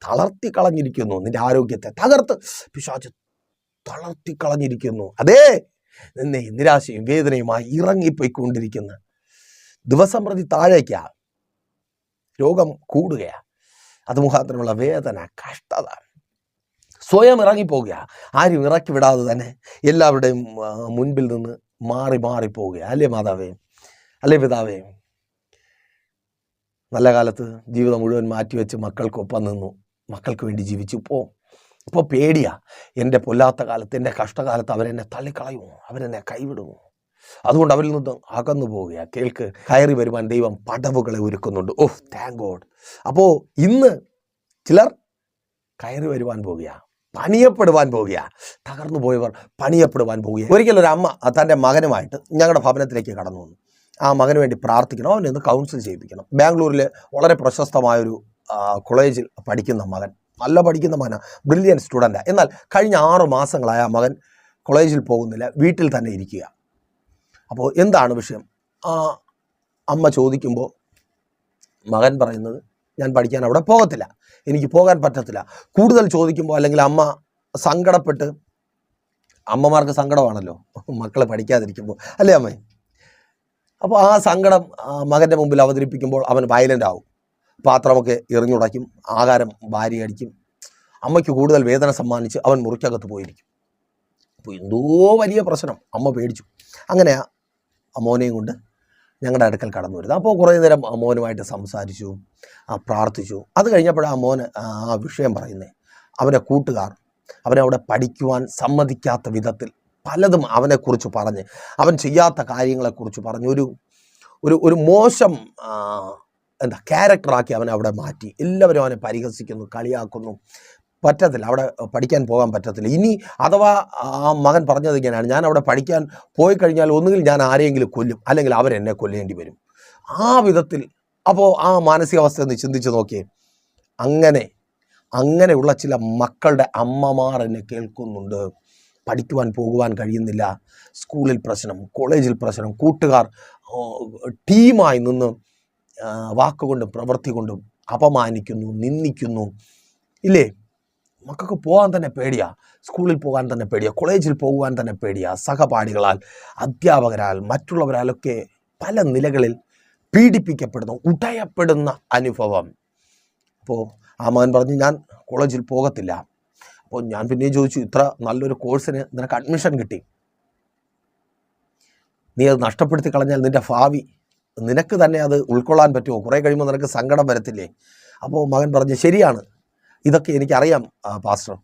തളർത്തി കളഞ്ഞിരിക്കുന്നു നിന്റെ ആരോഗ്യത്തെ, തകർത്ത് പിശാച് തളർത്തി കളഞ്ഞിരിക്കുന്നു. അതേ നിന്നെ നിരാശയും വേദനയുമായി ഇറങ്ങിപ്പോയിക്കൊണ്ടിരിക്കുന്ന ദിവസം പ്രതി താഴേക്കാ രോഗം കൂടുകയാണ്. അത് മുഖാന്തരമുള്ള വേദന, കഷ്ടത, സ്വയം ഇറങ്ങിപ്പോവുക. ആരും ഇറക്കി വിടാതെ തന്നെ എല്ലാവരുടെയും മുൻപിൽ നിന്ന് മാറിപ്പോവുക. അല്ലേ മാതാവേ, അല്ലേ പിതാവേ? നല്ല കാലത്ത് ജീവിതം മുഴുവൻ മാറ്റിവെച്ച് മക്കൾക്കൊപ്പം നിന്നു, മക്കൾക്ക് വേണ്ടി ജീവിച്ചു. ഇപ്പോൾ പേടിയാ. എൻ്റെ പൊല്ലാത്ത കാലത്ത്, എൻ്റെ കഷ്ടകാലത്ത് അവരെന്നെ തള്ളിക്കളയുമോ, അവരെന്നെ കൈവിടുമോ? അതുകൊണ്ട് അവരിൽ നിന്ന് അകന്നു പോവുക. കേൾക്ക്, കയറി വരുവാൻ ദൈവം പടവുകളെ ഒരുക്കുന്നുണ്ട്. ഓഹ്, താങ്ക് ഗോഡ്. അപ്പോൾ ഇന്ന് ചിലർ കയറി വരുവാൻ പോവുക, പണിയപ്പെടുവാൻ പോവുക. തകർന്നു പോയവർ പണിയപ്പെടുവാൻ പോവുക. ഒരിക്കലൊരു അമ്മ തൻ്റെ മകനുമായിട്ട് ഞങ്ങളുടെ ഭവനത്തിലേക്ക് കടന്നു വന്നു. ആ മകന് വേണ്ടി പ്രാർത്ഥിക്കണം, അവനെ ഒന്ന് കൗൺസിൽ ചെയ്യിപ്പിക്കണം. ബാംഗ്ലൂരിൽ വളരെ പ്രശസ്തമായൊരു കോളേജിൽ പഠിക്കുന്ന മകൻ, നല്ല പഠിക്കുന്ന മകനാണ്, ബ്രില്യൻ സ്റ്റുഡൻറ്റാണ്. എന്നാൽ കഴിഞ്ഞ 6 മാസങ്ങളായ ആ മകൻ കോളേജിൽ പോകുന്നില്ല, വീട്ടിൽ തന്നെ ഇരിക്കുക. അപ്പോൾ എന്താണ് വിഷയം? ആ അമ്മ ചോദിക്കുമ്പോൾ മകൻ പറയുന്നത്, ഞാൻ പഠിക്കാൻ അവിടെ പോകത്തില്ല, എനിക്ക് പോകാൻ പറ്റത്തില്ല. കൂടുതൽ ചോദിക്കുമ്പോൾ അല്ലെങ്കിൽ അമ്മ സങ്കടപ്പെട്ട്, അമ്മമാർക്ക് സങ്കടമാണല്ലോ മക്കൾ പഠിക്കാതിരിക്കുമ്പോൾ, അല്ലേ അമ്മേ? അപ്പോൾ ആ സങ്കടം മകൻ്റെ മുമ്പിൽ അവതരിപ്പിക്കുമ്പോൾ അവൻ വയലൻ്റ് ആവും. പാത്രമൊക്കെ എറിഞ്ഞുടയ്ക്കും, ആഹാരം വാരി അടിക്കും. അമ്മയ്ക്ക് കൂടുതൽ വേദന സമ്മാനിച്ച് അവൻ മുറിക്കകത്ത് പോയിരിക്കും. അപ്പോൾ എന്തോ വലിയ പ്രശ്നം. അമ്മ പേടിച്ചു. അങ്ങനെ മോനെയും കൊണ്ട് ഞങ്ങളുടെ അടുക്കൽ കടന്നു വരുന്നത്. അപ്പോൾ കുറേ നേരം മോനുമായിട്ട് സംസാരിച്ചു, പ്രാർത്ഥിച്ചു. അത് കഴിഞ്ഞപ്പോഴാണ് മോന് ആ വിഷയം പറയുന്നത്. അവൻ്റെ കൂട്ടുകാർ അവനെ അവിടെ പഠിക്കുവാൻ സമ്മതിക്കാത്ത വിധത്തിൽ പലതും അവനെക്കുറിച്ച് പറഞ്ഞ്, അവൻ ചെയ്യാത്ത കാര്യങ്ങളെക്കുറിച്ച് പറഞ്ഞ് ഒരു മോശം ക്യാരക്ടറാക്കി അവനെ അവിടെ മാറ്റി. എല്ലാവരും അവനെ പരിഹസിക്കുന്നു, കളിയാക്കുന്നു. പറ്റത്തില്ല, അവിടെ പഠിക്കാൻ പോകാൻ പറ്റത്തില്ല. ഇനി അഥവാ ആ മകൻ പറഞ്ഞത് ഇങ്ങനെയാണ്, ഞാൻ അവിടെ പഠിക്കാൻ പോയി കഴിഞ്ഞാൽ ഒന്നുകിൽ ഞാൻ ആരെങ്കിലും കൊല്ലും, അല്ലെങ്കിൽ അവരെന്നെ കൊല്ലേണ്ടി വരും. ആ വിധത്തിൽ. അപ്പോൾ ആ മാനസികാവസ്ഥ ഒന്ന് ചിന്തിച്ച് നോക്കിയേ. അങ്ങനെയുള്ള ചില മക്കളുടെ അമ്മമാർ എന്നെ കേൾക്കുന്നുണ്ട്. പഠിക്കുവാൻ പോകുവാൻ കഴിയുന്നില്ല, സ്കൂളിൽ പ്രശ്നം, കോളേജിൽ പ്രശ്നം, കൂട്ടുകാർ ടീമായി നിന്ന് വാക്കുകൊണ്ടും പ്രവൃത്തി കൊണ്ടും അപമാനിക്കുന്നു, നിന്ദിക്കുന്നു. ഇല്ലേ? മക്കൾക്ക് പോകാൻ തന്നെ പേടിയാ, സ്കൂളിൽ പോകാൻ തന്നെ പേടിയാ, കോളേജിൽ പോകുവാൻ തന്നെ പേടിയാ. സഹപാഠികളാൽ, അധ്യാപകരാൽ, മറ്റുള്ളവരാലൊക്കെ പല നിലകളിൽ പീഡിപ്പിക്കപ്പെടുന്ന, ഉടയപ്പെടുന്ന അനുഭവം. അപ്പോൾ ആ മകൻ പറഞ്ഞു, ഞാൻ കോളേജിൽ പോകത്തില്ല. അപ്പോൾ ഞാൻ പിന്നെയും ചോദിച്ചു, ഇത്ര നല്ലൊരു കോഴ്സിന് നിനക്ക് അഡ്മിഷൻ കിട്ടി, നീ അത് നഷ്ടപ്പെടുത്തി കളഞ്ഞാൽ നിൻ്റെ ഭാവി നിനക്ക് തന്നെ അത് ഉൾക്കൊള്ളാൻ പറ്റുമോ? കുറേ കഴിയുമ്പോൾ നിനക്ക് സങ്കടം വരത്തില്ലേ? അപ്പോൾ മകൻ പറഞ്ഞു, ശരിയാണ്, ഇതൊക്കെ എനിക്കറിയാം പാസ്റ്റർ,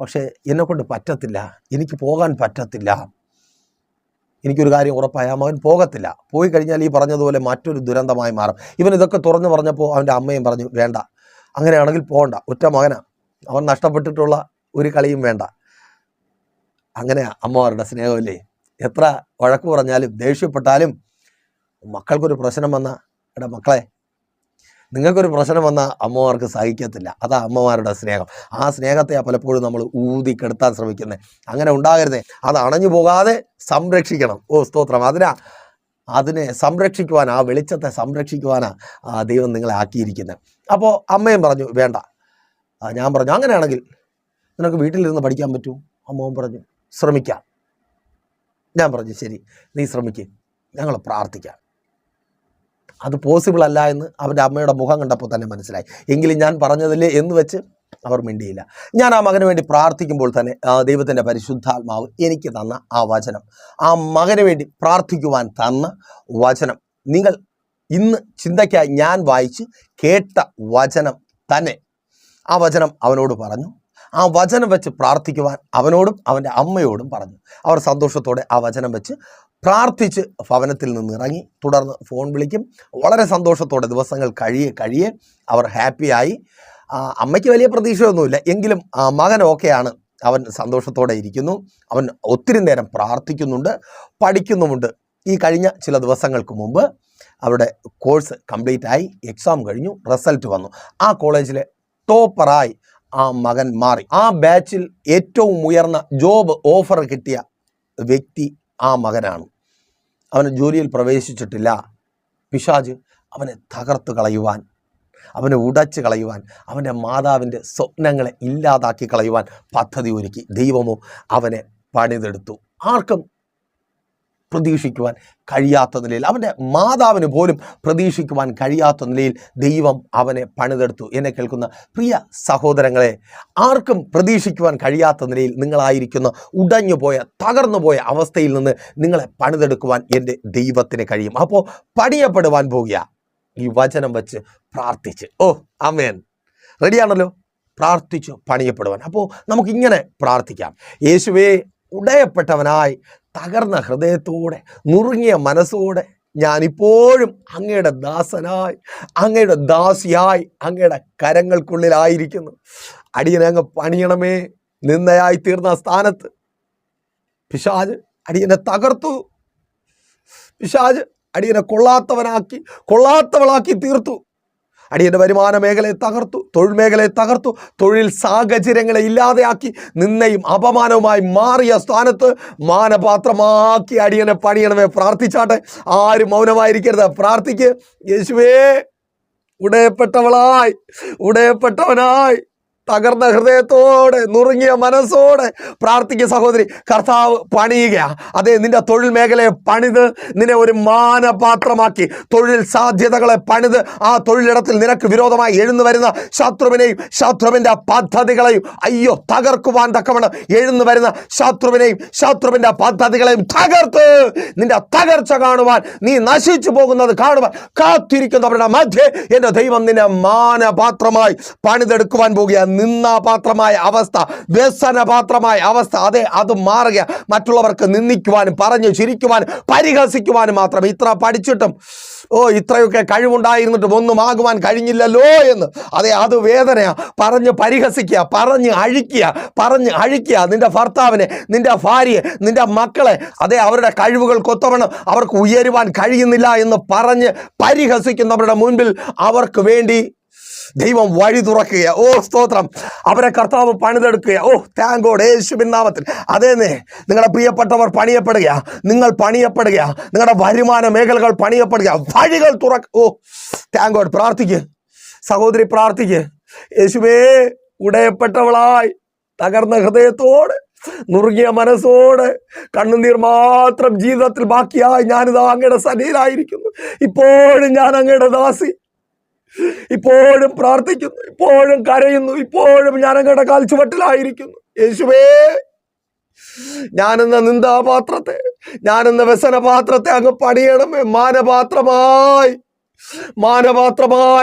പക്ഷേ എന്നെക്കൊണ്ട് പറ്റത്തില്ല, എനിക്ക് പോകാൻ പറ്റത്തില്ല. എനിക്കൊരു കാര്യം ഉറപ്പായ, മകൻ പോകത്തില്ല. പോയി കഴിഞ്ഞാൽ ഈ പറഞ്ഞതുപോലെ മറ്റൊരു ദുരന്തമായി മാറും. ഇവൻ ഇതൊക്കെ തുറന്നു പറഞ്ഞപ്പോൾ അവൻ്റെ അമ്മയും പറഞ്ഞു, വേണ്ട, അങ്ങനെയാണെങ്കിൽ പോകണ്ട, ഒറ്റ മകനാ, അവൻ നഷ്ടപ്പെട്ടിട്ടുള്ള ഒരു കളിയും വേണ്ട. അങ്ങനെ അമ്മമാരുടെ സ്നേഹമല്ലേ. എത്ര വഴക്ക് പറഞ്ഞാലും ദേഷ്യപ്പെട്ടാലും മക്കൾക്കൊരു പ്രശ്നം വന്ന, എടാ മക്കളെ, നിങ്ങൾക്കൊരു പ്രശ്നം വന്നാൽ അമ്മമാർക്ക് സഹിക്കത്തില്ല. അതാ അമ്മമാരുടെ സ്നേഹം. ആ സ്നേഹത്തെ പലപ്പോഴും നമ്മൾ ഊതിക്കെടുത്താൻ ശ്രമിക്കുന്നത്. അങ്ങനെ ഉണ്ടാകരുതേ. അത് അണഞ്ഞു പോകാതെ സംരക്ഷിക്കണം. ഓ സ്തോത്രം. അതിനെ സംരക്ഷിക്കുവാനാ, ആ വെളിച്ചത്തെ സംരക്ഷിക്കുവാനാ ദൈവം നിങ്ങളെ ആക്കിയിരിക്കുന്നത്. അപ്പോൾ അമ്മയും പറഞ്ഞു, വേണ്ട. ഞാൻ പറഞ്ഞു, അങ്ങനെയാണെങ്കിൽ നിനക്ക് വീട്ടിലിരുന്ന് പഠിക്കാൻ പറ്റൂ? അമ്മവും പറഞ്ഞു, ശ്രമിക്കാം. ഞാൻ പറഞ്ഞു, ശരി, നീ ശ്രമിക്കുക, ഞങ്ങൾ പ്രാർത്ഥിക്കാം. അത് പോസിബിൾ അല്ല എന്ന് അവൻ്റെ അമ്മയുടെ മുഖം കണ്ടപ്പോൾ തന്നെ മനസ്സിലായി. എങ്കിലും ഞാൻ പറഞ്ഞതില്ലേ എന്ന് വെച്ച് അവർ മിണ്ടിയില്ല. ഞാൻ ആ മകന് വേണ്ടി പ്രാർത്ഥിക്കുമ്പോൾ തന്നെ ദൈവത്തിൻ്റെ പരിശുദ്ധാത്മാവ് എനിക്ക് തന്ന ആ വചനം, ആ മകന് വേണ്ടി പ്രാർത്ഥിക്കുവാൻ തന്ന വചനം, നിങ്ങൾ ഇന്ന് ചിന്തയ്ക്കായി ഞാൻ വായിച്ച് കേട്ട വചനം തന്നെ, ആ വചനം അവനോട് പറഞ്ഞു. ആ വചനം വെച്ച് പ്രാർത്ഥിക്കുവാൻ അവനോടും അവൻ്റെ അമ്മയോടും പറഞ്ഞു. അവർ സന്തോഷത്തോടെ ആ വചനം വെച്ച് പ്രാർത്ഥിച്ച് ഭവനത്തിൽ നിന്ന് ഇറങ്ങി. തുടർന്ന് ഫോൺ വിളിക്കും. വളരെ സന്തോഷത്തോടെ ദിവസങ്ങൾ കഴിയെ അവർ ഹാപ്പിയായി. അമ്മയ്ക്ക് വലിയ പ്രതീക്ഷയൊന്നുമില്ല, എങ്കിലും മകൻ ഓക്കെയാണ്. അവൻ സന്തോഷത്തോടെ ഇരിക്കുന്നു. അവൻ ഒത്തിരി നേരം പ്രാർത്ഥിക്കുന്നുണ്ട്, പഠിക്കുന്നുമുണ്ട്. ഈ കഴിഞ്ഞ ചില ദിവസങ്ങൾക്ക് മുമ്പ് അവരുടെ കോഴ്സ് കംപ്ലീറ്റ് ആയി, എക്സാം കഴിഞ്ഞു, റിസൾട്ട് വന്നു. ആ കോളേജിലെ ടോപ്പറായി ആ മകൻ മാറി. ആ ബാച്ചിൽ ഏറ്റവും ഉയർന്ന ജോബ് ഓഫർ കിട്ടിയ വ്യക്തി ആ മകനാണ്. അവന് ജോലിയിൽ പ്രവേശിച്ചിട്ടില്ല. പിശാച് അവനെ തകർത്ത് കളയുവാൻ, അവനെ ഉടച്ച് കളയുവാൻ, അവൻ്റെ മാതാവിൻ്റെ സ്വപ്നങ്ങളെ ഇല്ലാതാക്കി കളയുവാൻ പദ്ധതി ഒരുക്കി. ദൈവമോ അവനെ പണിതെടുത്തു. ആർക്കും പ്രതീക്ഷിക്കുവാൻ കഴിയാത്ത നിലയിൽ, അവൻ്റെ മാതാവിന് പോലും പ്രതീക്ഷിക്കുവാൻ കഴിയാത്ത നിലയിൽ ദൈവം അവനെ പണിതെടുത്തു. എന്നെ കേൾക്കുന്ന പ്രിയ സഹോദരങ്ങളെ, ആർക്കും പ്രതീക്ഷിക്കുവാൻ കഴിയാത്ത നിലയിൽ നിങ്ങളായിരിക്കുന്ന ഉടഞ്ഞുപോയ തകർന്നുപോയ അവസ്ഥയിൽ നിന്ന് നിങ്ങളെ പണിതെടുക്കുവാൻ എൻ്റെ ദൈവത്തിന് കഴിയും. അപ്പോൾ പണിയപ്പെടുവാൻ പോകുക ഈ വചനം വെച്ച് പ്രാർത്ഥിച്ച്. ആമേൻ. റെഡിയാണല്ലോ? പ്രാർത്ഥിച്ചു പണിയപ്പെടുവാൻ. അപ്പോൾ നമുക്കിങ്ങനെ പ്രാർത്ഥിക്കാം. യേശുവേ, ഉടയപ്പെട്ടവനായി തകർന്ന ഹൃദയത്തോടെ നുറുങ്ങിയ മനസ്സോടെ ഞാനിപ്പോഴും അങ്ങയുടെ ദാസനായി, അങ്ങയുടെ ദാസിയായി അങ്ങയുടെ കരങ്ങൾക്കുള്ളിലായിരിക്കുന്നു. അടിയനെ അങ്ങ് പണിയണമേ. നിന്നയായി തീർന്ന സ്ഥാനത്ത് പിശാച് അടിയനെ തകർത്തു. പിശാച് അടിയനെ കൊള്ളാത്തവളാക്കി തീർത്തു. അടിയൻ്റെ വരുമാന മേഖലയെ തകർത്തു, തൊഴിൽ മേഖലയെ തകർത്തു, തൊഴിൽ സാഹചര്യങ്ങളെ ഇല്ലാതെയാക്കി, നിന്നയും അപമാനവുമായി മാറിയ സ്ഥാനത്ത് മാനപാത്രമാക്കി അടിയനെ പണിയണമേ. പ്രാർത്ഥിച്ചാട്ടെ, ആരും മൗനമായിരിക്കരുത്. പ്രാർത്ഥിക്ക്. യേശുവേ, ഉടയപ്പെട്ടവനായി തകർന്ന ഹൃദയത്തോടെ നുറുങ്ങിയ മനസ്സോടെ പ്രാർത്ഥിക്കുക സഹോദരി. കർത്താവ് പണിയുക. അതെ, നിന്റെ തൊഴിൽ മേഖലയെ പണിത് നിന്നെ ഒരു മാനപാത്രമാക്കി, തൊഴിൽ സാധ്യതകളെ പണിത് ആ തൊഴിലിടത്തിൽ നിനക്ക് വിരോധമായി എഴുന്നു വരുന്ന ശത്രുവിനെയും ശത്രുവിൻ്റെ പദ്ധതികളെയും തകർക്കുവാൻ തക്കവണ്ണം എഴുന്നു വരുന്ന ശത്രുവിൻ്റെ പദ്ധതികളെയും തകർത്ത് നിന്റെ തകർച്ച കാണുവാൻ, നീ നശിച്ചു പോകുന്നത് കാണുവാൻ കാത്തിരിക്കുന്നവരുടെ മധ്യേ എൻ്റെ ദൈവം നിന്നെ മാനപാത്രമായി പണിതെടുക്കുവാൻ പോകുക. നിന്ദാപാത്രമായ അവസ്ഥ, വ്യസനപാത്രമായ അവസ്ഥ, അതെ, അത് മാറുക. മറ്റുള്ളവർക്ക് നിന്ദിക്കുവാനും പറഞ്ഞു ചിരിക്കുവാനും പരിഹസിക്കുവാനും മാത്രം. ഇത്ര പഠിച്ചിട്ടും ഇത്രയൊക്കെ കഴിവുണ്ടായിരുന്നിട്ടും ഒന്നും ആകുവാൻ കഴിഞ്ഞില്ലല്ലോ എന്ന്, അതെ, അത് വേദനയാ. പറഞ്ഞ് പരിഹസിക്കുക, പറഞ്ഞ് അഴിക്കുക നിന്റെ ഭർത്താവിനെ, നിന്റെ ഭാര്യയെ, നിന്റെ മക്കളെ. അതെ, അവരുടെ കഴിവുകൾക്കൊത്തവണ്ണം അവർക്ക് ഉയരുവാൻ കഴിയുന്നില്ല എന്ന് പറഞ്ഞ് പരിഹസിക്കുന്നവരുടെ മുൻപിൽ അവർക്ക് വേണ്ടി ദൈവം വഴി തുറക്കുക. സ്തോത്രം. അവരെ കർത്താവ് പണിതെടുക്കുക. Thank God. യേശുവിൻ നാമത്തിൽ. അതേന്നേ, നിങ്ങളുടെ പ്രിയപ്പെട്ടവർ പണിയപ്പെടുക, നിങ്ങൾ പണിയപ്പെടുക, നിങ്ങളുടെ വരുമാന മേഖലകൾ പണിയപ്പെടുക, വഴികൾ താങ്ക് ഗോഡ്. പ്രാർത്ഥിക്കുക സഹോദരി, പ്രാർത്ഥിക്കുക. യേശുവേ, ഉടയപ്പെട്ടവളായി തകർന്ന ഹൃദയത്തോടെ നുറുങ്ങിയ മനസ്സോടെ കണ്ണുനീർ മാത്രം ജീവിതത്തിൽ ബാക്കിയായി ഞാനിതാ അങ്ങയുടെ സന്നിധിയിലായിരിക്കുന്നു. ഇപ്പോഴും ഞാൻ അങ്ങയുടെ ദാസി, ഇപ്പോഴും പ്രാർത്ഥിക്കുന്നു, ഇപ്പോഴും കരയുന്നു, ഇപ്പോഴും ഞാൻ അങ്ങയുടെ കാൽച്ചുവട്ടിലായിരിക്കുന്നു. യേശുവേ, ഞാനെന്ന നിന്ദാപാത്രത്തെ, ഞാനെന്ന വ്യസനപാത്രത്തെ അങ്ങ് പണിയണമേ. മാനപാത്രമായി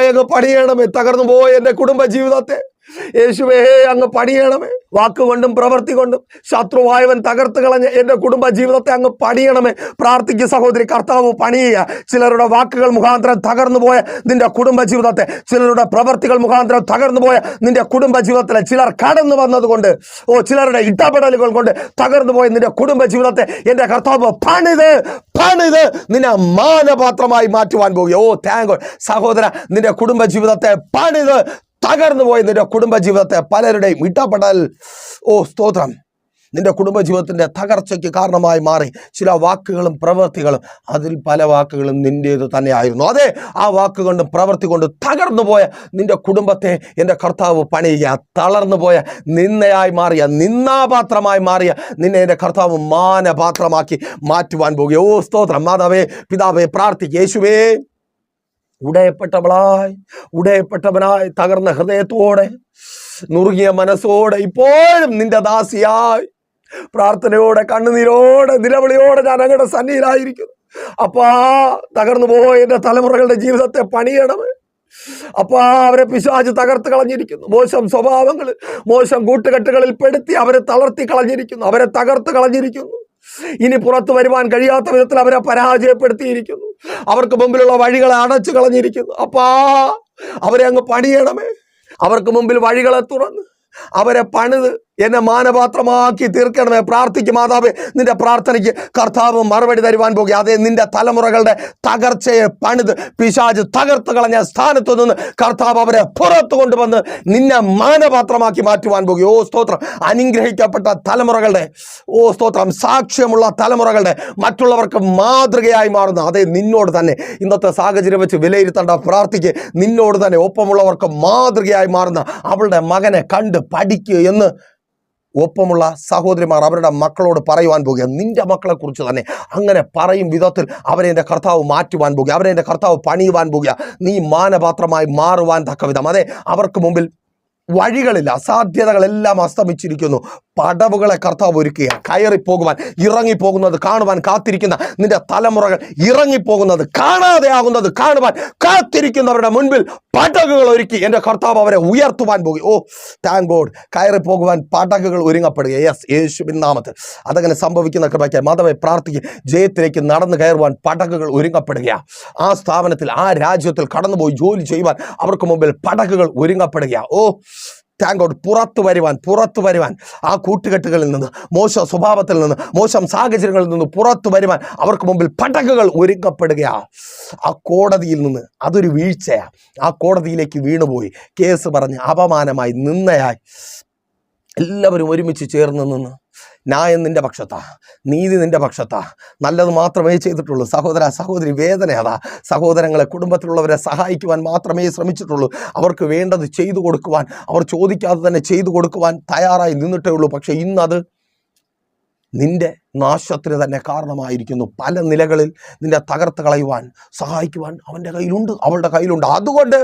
അങ്ങ് പണിയണമേ. തകർന്നു പോയ എൻ്റെ കുടുംബ ജീവിതത്തെ യേശുവേ അങ്ങ് പണിയണമേ. വാക്കുകൊണ്ടും പ്രവൃത്തി കൊണ്ടും ശത്രുവായവൻ തകർത്ത് കളഞ്ഞ എൻ്റെ കുടുംബ ജീവിതത്തെ അങ്ങ് പണിയണമേ. പ്രാർത്ഥിക്കുക സഹോദരി. കർത്താവ് പണിയുക. ചിലരുടെ വാക്കുകൾ മുഖാന്തരം തകർന്നു പോയ നിന്റെ കുടുംബ ജീവിതത്തെ, ചിലരുടെ പ്രവൃത്തികൾ മുഖാന്തരം തകർന്നു പോയ നിന്റെ കുടുംബ ജീവിതത്തിലെ, ചിലർ കടന്നു വന്നതുകൊണ്ട്, ചിലരുടെ ഇടപെടലുകൾ കൊണ്ട് തകർന്നു പോയ നിന്റെ കുടുംബ ജീവിതത്തെ എൻ്റെ കർത്താവ് പണിത് നിന്നെ മാനപാത്രമായി മാറ്റുവാൻ പോകുക. Thank God. സഹോദര, നിന്റെ കുടുംബ ജീവിതത്തെ പണിത് തകർന്നു പോയ നിന്റെ കുടുംബജീവിതത്തെ പലരുടെയും ഇടപെടൽ, സ്തോത്രം, നിന്റെ കുടുംബജീവിതത്തിൻ്റെ തകർച്ചയ്ക്ക് കാരണമായി മാറി. ചില വാക്കുകളും പ്രവൃത്തികളും, അതിൽ പല വാക്കുകളും നിൻ്റേത് തന്നെയായിരുന്നു. അതെ, ആ വാക്കുകൊണ്ടും പ്രവൃത്തി കൊണ്ടും തകർന്നു പോയ നിന്റെ കുടുംബത്തെ എൻ്റെ കർത്താവ് പണിയുക. തളർന്നു പോയ, നിന്നയായി മാറിയ, നിന്നാപാത്രമായി മാറിയ നിന്നെ എൻ്റെ കർത്താവ് മാനപാത്രമാക്കി മാറ്റുവാൻ പോകുക. സ്തോത്രം. മാതാവേ, പിതാവേ, പ്രാർത്ഥിക്കുക. യേശുവേ, ഉടയപ്പെട്ടവനായി തകർന്ന ഹൃദയത്തോടെ നുറുങ്ങിയ മനസ്സോടെ ഇപ്പോഴും നിന്റെ ദാസിയായി പ്രാർത്ഥനയോടെ, കണ്ണുനീരോടെ, നിലവിളിയോടെ ഞാൻ അങ്ങയുടെ സന്നിധിയിലായിരിക്കുന്നു. അപ്പാ, തകർന്നു പോയ എൻ്റെ തലമുറകളുടെ ജീവിതത്തെ പണിയണമേ. അപ്പൊ അവരെ പിശാച് തകർത്ത് കളഞ്ഞിരിക്കുന്നു. മോശം സ്വഭാവങ്ങൾ, മോശം കൂട്ടുകെട്ടുകളിൽ പെടുത്തി അവരെ തളർത്തി കളഞ്ഞിരിക്കുന്നു, അവരെ തകർത്ത് കളഞ്ഞിരിക്കുന്നു. ഇനി പുറത്തു വരുവാൻ കഴിയാത്ത വിധത്തിൽ അവരെ പരാജയപ്പെടുത്തിയിരിക്കുന്നു. അവർക്ക് മുമ്പിലുള്ള വഴികളെ അടച്ചു കളഞ്ഞിരിക്കുന്നു. അപ്പാ, അവരെ അങ്ങ് പണിയണമേ. അവർക്ക് മുമ്പിൽ വഴികളെ തുറന്ന് അവരെ പണിത് എന്നെ മാനപാത്രമാക്കി തീർക്കണമേ. പ്രാർത്ഥിക്കും മാതാവേ, നിന്റെ പ്രാർത്ഥനയ്ക്ക് കർത്താവ് മറുപടി തരുവാൻ പോകുക. അതേ, നിന്റെ തലമുറകളുടെ തകർച്ചയെ പണിത് പിശാച് തകർത്ത് കളഞ്ഞ സ്ഥാനത്തു നിന്ന് കർത്താവ് അവരെ പുറത്തു കൊണ്ടുവന്ന് നിന്നെ മാനപാത്രമാക്കി മാറ്റുവാൻ പോകുക. ഓ സ്തോത്രം. അനുഗ്രഹിക്കപ്പെട്ട തലമുറകളുടെ, ഓ സ്തോത്രം, സാക്ഷ്യമുള്ള തലമുറകളുടെ, മറ്റുള്ളവർക്ക് മാതൃകയായി മാറുന്ന, അതേ, നിന്നോട് തന്നെ ഇന്നത്തെ സാഹചര്യം വെച്ച് വിലയിരുത്തേണ്ട. പ്രാർത്ഥിക്ക്, നിന്നോട് തന്നെ ഒപ്പമുള്ളവർക്ക് മാതൃകയായി മാറുന്ന അവളുടെ മകനെ കണ്ട് പഠിക്കുക എന്ന് ഒപ്പമുള്ള സഹോദരിമാർ അവരുടെ മക്കളോട് പറയുവാൻ പോകുക. നിന്റെ മക്കളെ കുറിച്ച് തന്നെ അങ്ങനെ പറയും വിധത്തിൽ അവരെ എൻ്റെ കർത്താവ് മാറ്റുവാൻ പോകുക, അവരെ എൻ്റെ കർത്താവ് പണിയുവാൻ പോകുക. നീ മാനപാത്രമായി മാറുവാൻ തക്ക വിധം. അതെ, അവർക്ക് മുമ്പിൽ വഴികളില്ല, അസാധ്യതകളെല്ലാം അസ്തമിച്ചിരിക്കുന്നു. പടവുകളെ കർത്താവ് ഒരുക്കുക. കയറിപ്പോകുവാൻ, ഇറങ്ങിപ്പോകുന്നത് കാണുവാൻ കാത്തിരിക്കുന്ന നിന്റെ തലമുറകൾ, ഇറങ്ങിപ്പോകുന്നത്, കാണാതെ ആകുന്നത് കാണുവാൻ കാത്തിരിക്കുന്നവരുടെ മുൻപിൽ പടകുകൾ ഒരുക്കി എൻ്റെ കർത്താവ് അവരെ ഉയർത്തുവാൻ പോകും. ഓ താങ്ക് ഗോഡ്. കയറിപ്പോകുവാൻ പടകുകൾ ഒരുങ്ങപ്പെടുക. യെസ്, യേശുവിൻ നാമത്തിൽ അതങ്ങനെ സംഭവിക്കുന്ന കൃപയ്ക്കായി മാതാവേ പ്രാർത്ഥിക്കുക. ജയത്തിലേക്ക് നടന്നു കയറുവാൻ പടകുകൾ ഒരുങ്ങപ്പെടുക. ആ സ്ഥാപനത്തിൽ, ആ രാജ്യത്തിൽ കടന്നുപോയി ജോലി ചെയ്യുവാൻ അവർക്ക് മുമ്പിൽ പടകുകൾ ഒരുങ്ങപ്പെടുക. ഓ താങ്ക് ഗോഡ്. പുറത്തു വരുവാൻ ആ കൂട്ടുകെട്ടുകളിൽ നിന്ന്, മോശ സ്വഭാവത്തിൽ നിന്ന്, മോശം സാഹചര്യങ്ങളിൽ നിന്ന് പുറത്തു വരുവാൻ അവർക്ക് മുമ്പിൽ പടകുകൾ ഒരുക്കപ്പെടുക. ആ കോടതിയിൽ നിന്ന്, അതൊരു വീഴ്ചയാണ്, ആ കോടതിയിലേക്ക് വീണുപോയി കേസ് പറഞ്ഞ് അപമാനമായി, നിന്നയായി എല്ലാവരും ഒരുമിച്ച് ചേർന്ന് നിന്ന് ന്യായം നിന്റെ പക്ഷത്താ, നീതി നിന്റെ പക്ഷത്താ, നല്ലത് മാത്രമേ ചെയ്തിട്ടുള്ളൂ. സഹോദര സഹോദരി, വേദന അതാ. സഹോദരങ്ങളെ, കുടുംബത്തിലുള്ളവരെ സഹായിക്കുവാൻ മാത്രമേ ശ്രമിച്ചിട്ടുള്ളൂ. അവർക്ക് വേണ്ടത് ചെയ്തു കൊടുക്കുവാൻ, അവർ ചോദിക്കാതെ തന്നെ ചെയ്തു കൊടുക്കുവാൻ തയ്യാറായി നിന്നിട്ടേ ഉള്ളൂ. പക്ഷെ ഇന്നത് നിന്റെ നാശത്തിന് തന്നെ കാരണമായിരിക്കുന്നു. പല നിലകളിൽ നിന്റെ തകർത്ത് കളയുവാൻ, സഹായിക്കുവാൻ അവൻ്റെ കയ്യിലുണ്ട്, അവളുടെ കയ്യിലുണ്ട്. അതുകൊണ്ട്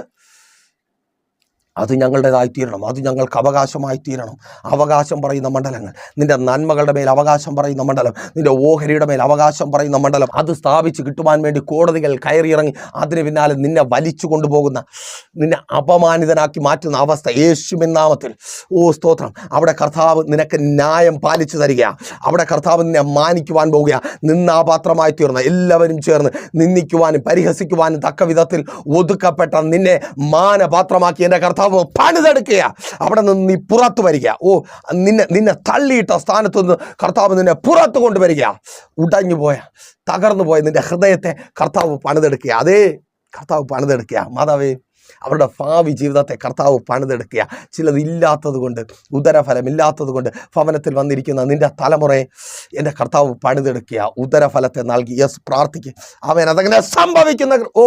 അത് ഞങ്ങളുടേതായി തീരണം, അത് ഞങ്ങൾക്ക് അവകാശമായി തീരണം. അവകാശം പറയുന്ന മണ്ഡലങ്ങൾ, നിന്റെ നന്മകളുടെ മേൽ അവകാശം പറയുന്ന മണ്ഡലം, നിന്റെ ഓഹരിയുടെ മേൽ അവകാശം പറയുന്ന മണ്ഡലം, അത് സ്ഥാപിച്ച് കിട്ടുവാൻ വേണ്ടി കോടതികൾ കയറിയിറങ്ങി അതിന് പിന്നാലെ നിന്നെ വലിച്ചു കൊണ്ടുപോകുന്ന, നിന്നെ അപമാനിതനാക്കി മാറ്റുന്ന അവസ്ഥ യേശുവിൻ നാമത്തിൽ, ഓ സ്തോത്രം, അവിടെ കർത്താവ് നിനക്ക് ന്യായം പാലിച്ചു തരിക. അവിടെ കർത്താവ് നിന്നെ മാനിക്കുവാൻ പോവുക. നിന്നാപാത്രമായി തീർന്ന എല്ലാവരും ചേർന്ന് നിന്ദിക്കുവാനും പരിഹസിക്കുവാനും തക്ക വിധത്തിൽ ഒതുക്കപ്പെട്ട നിന്നെ മാനപാത്രമാക്കി എൻ്റെ കർത്താവ് പണിതെടുക്കുക. അവിടെ നിന്ന് നീ പുറത്തു വരിക. ഓ നിന്നെ തള്ളിയിട്ട സ്ഥാനത്ത് നിന്ന് കർത്താവ് നിന്നെ പുറത്തു കൊണ്ടുവരിക. ഉടഞ്ഞു പോയ, തകർന്നു പോയ നിന്റെ ഹൃദയത്തെ കർത്താവ് പണിതെടുക്കുക. അതേ, കർത്താവ് പണിതെടുക്കുക. മാതാവേ, അവരുടെ ഭാവി ജീവിതത്തെ കർത്താവ് പണിതെടുക്കുക. ചിലതില്ലാത്തത് കൊണ്ട്, ഉദരഫലമില്ലാത്തത് കൊണ്ട് ഭവനത്തിൽ വന്നിരിക്കുന്ന നിന്റെ തലമുറയെ എൻ്റെ കർത്താവ് പണിതെടുക്കുക, ഉദരഫലത്തെ നൽകി. യെസ്, പ്രാർത്ഥിക്കുക. അവൻ അതങ്ങനെ സംഭവിക്കുന്ന, ഓ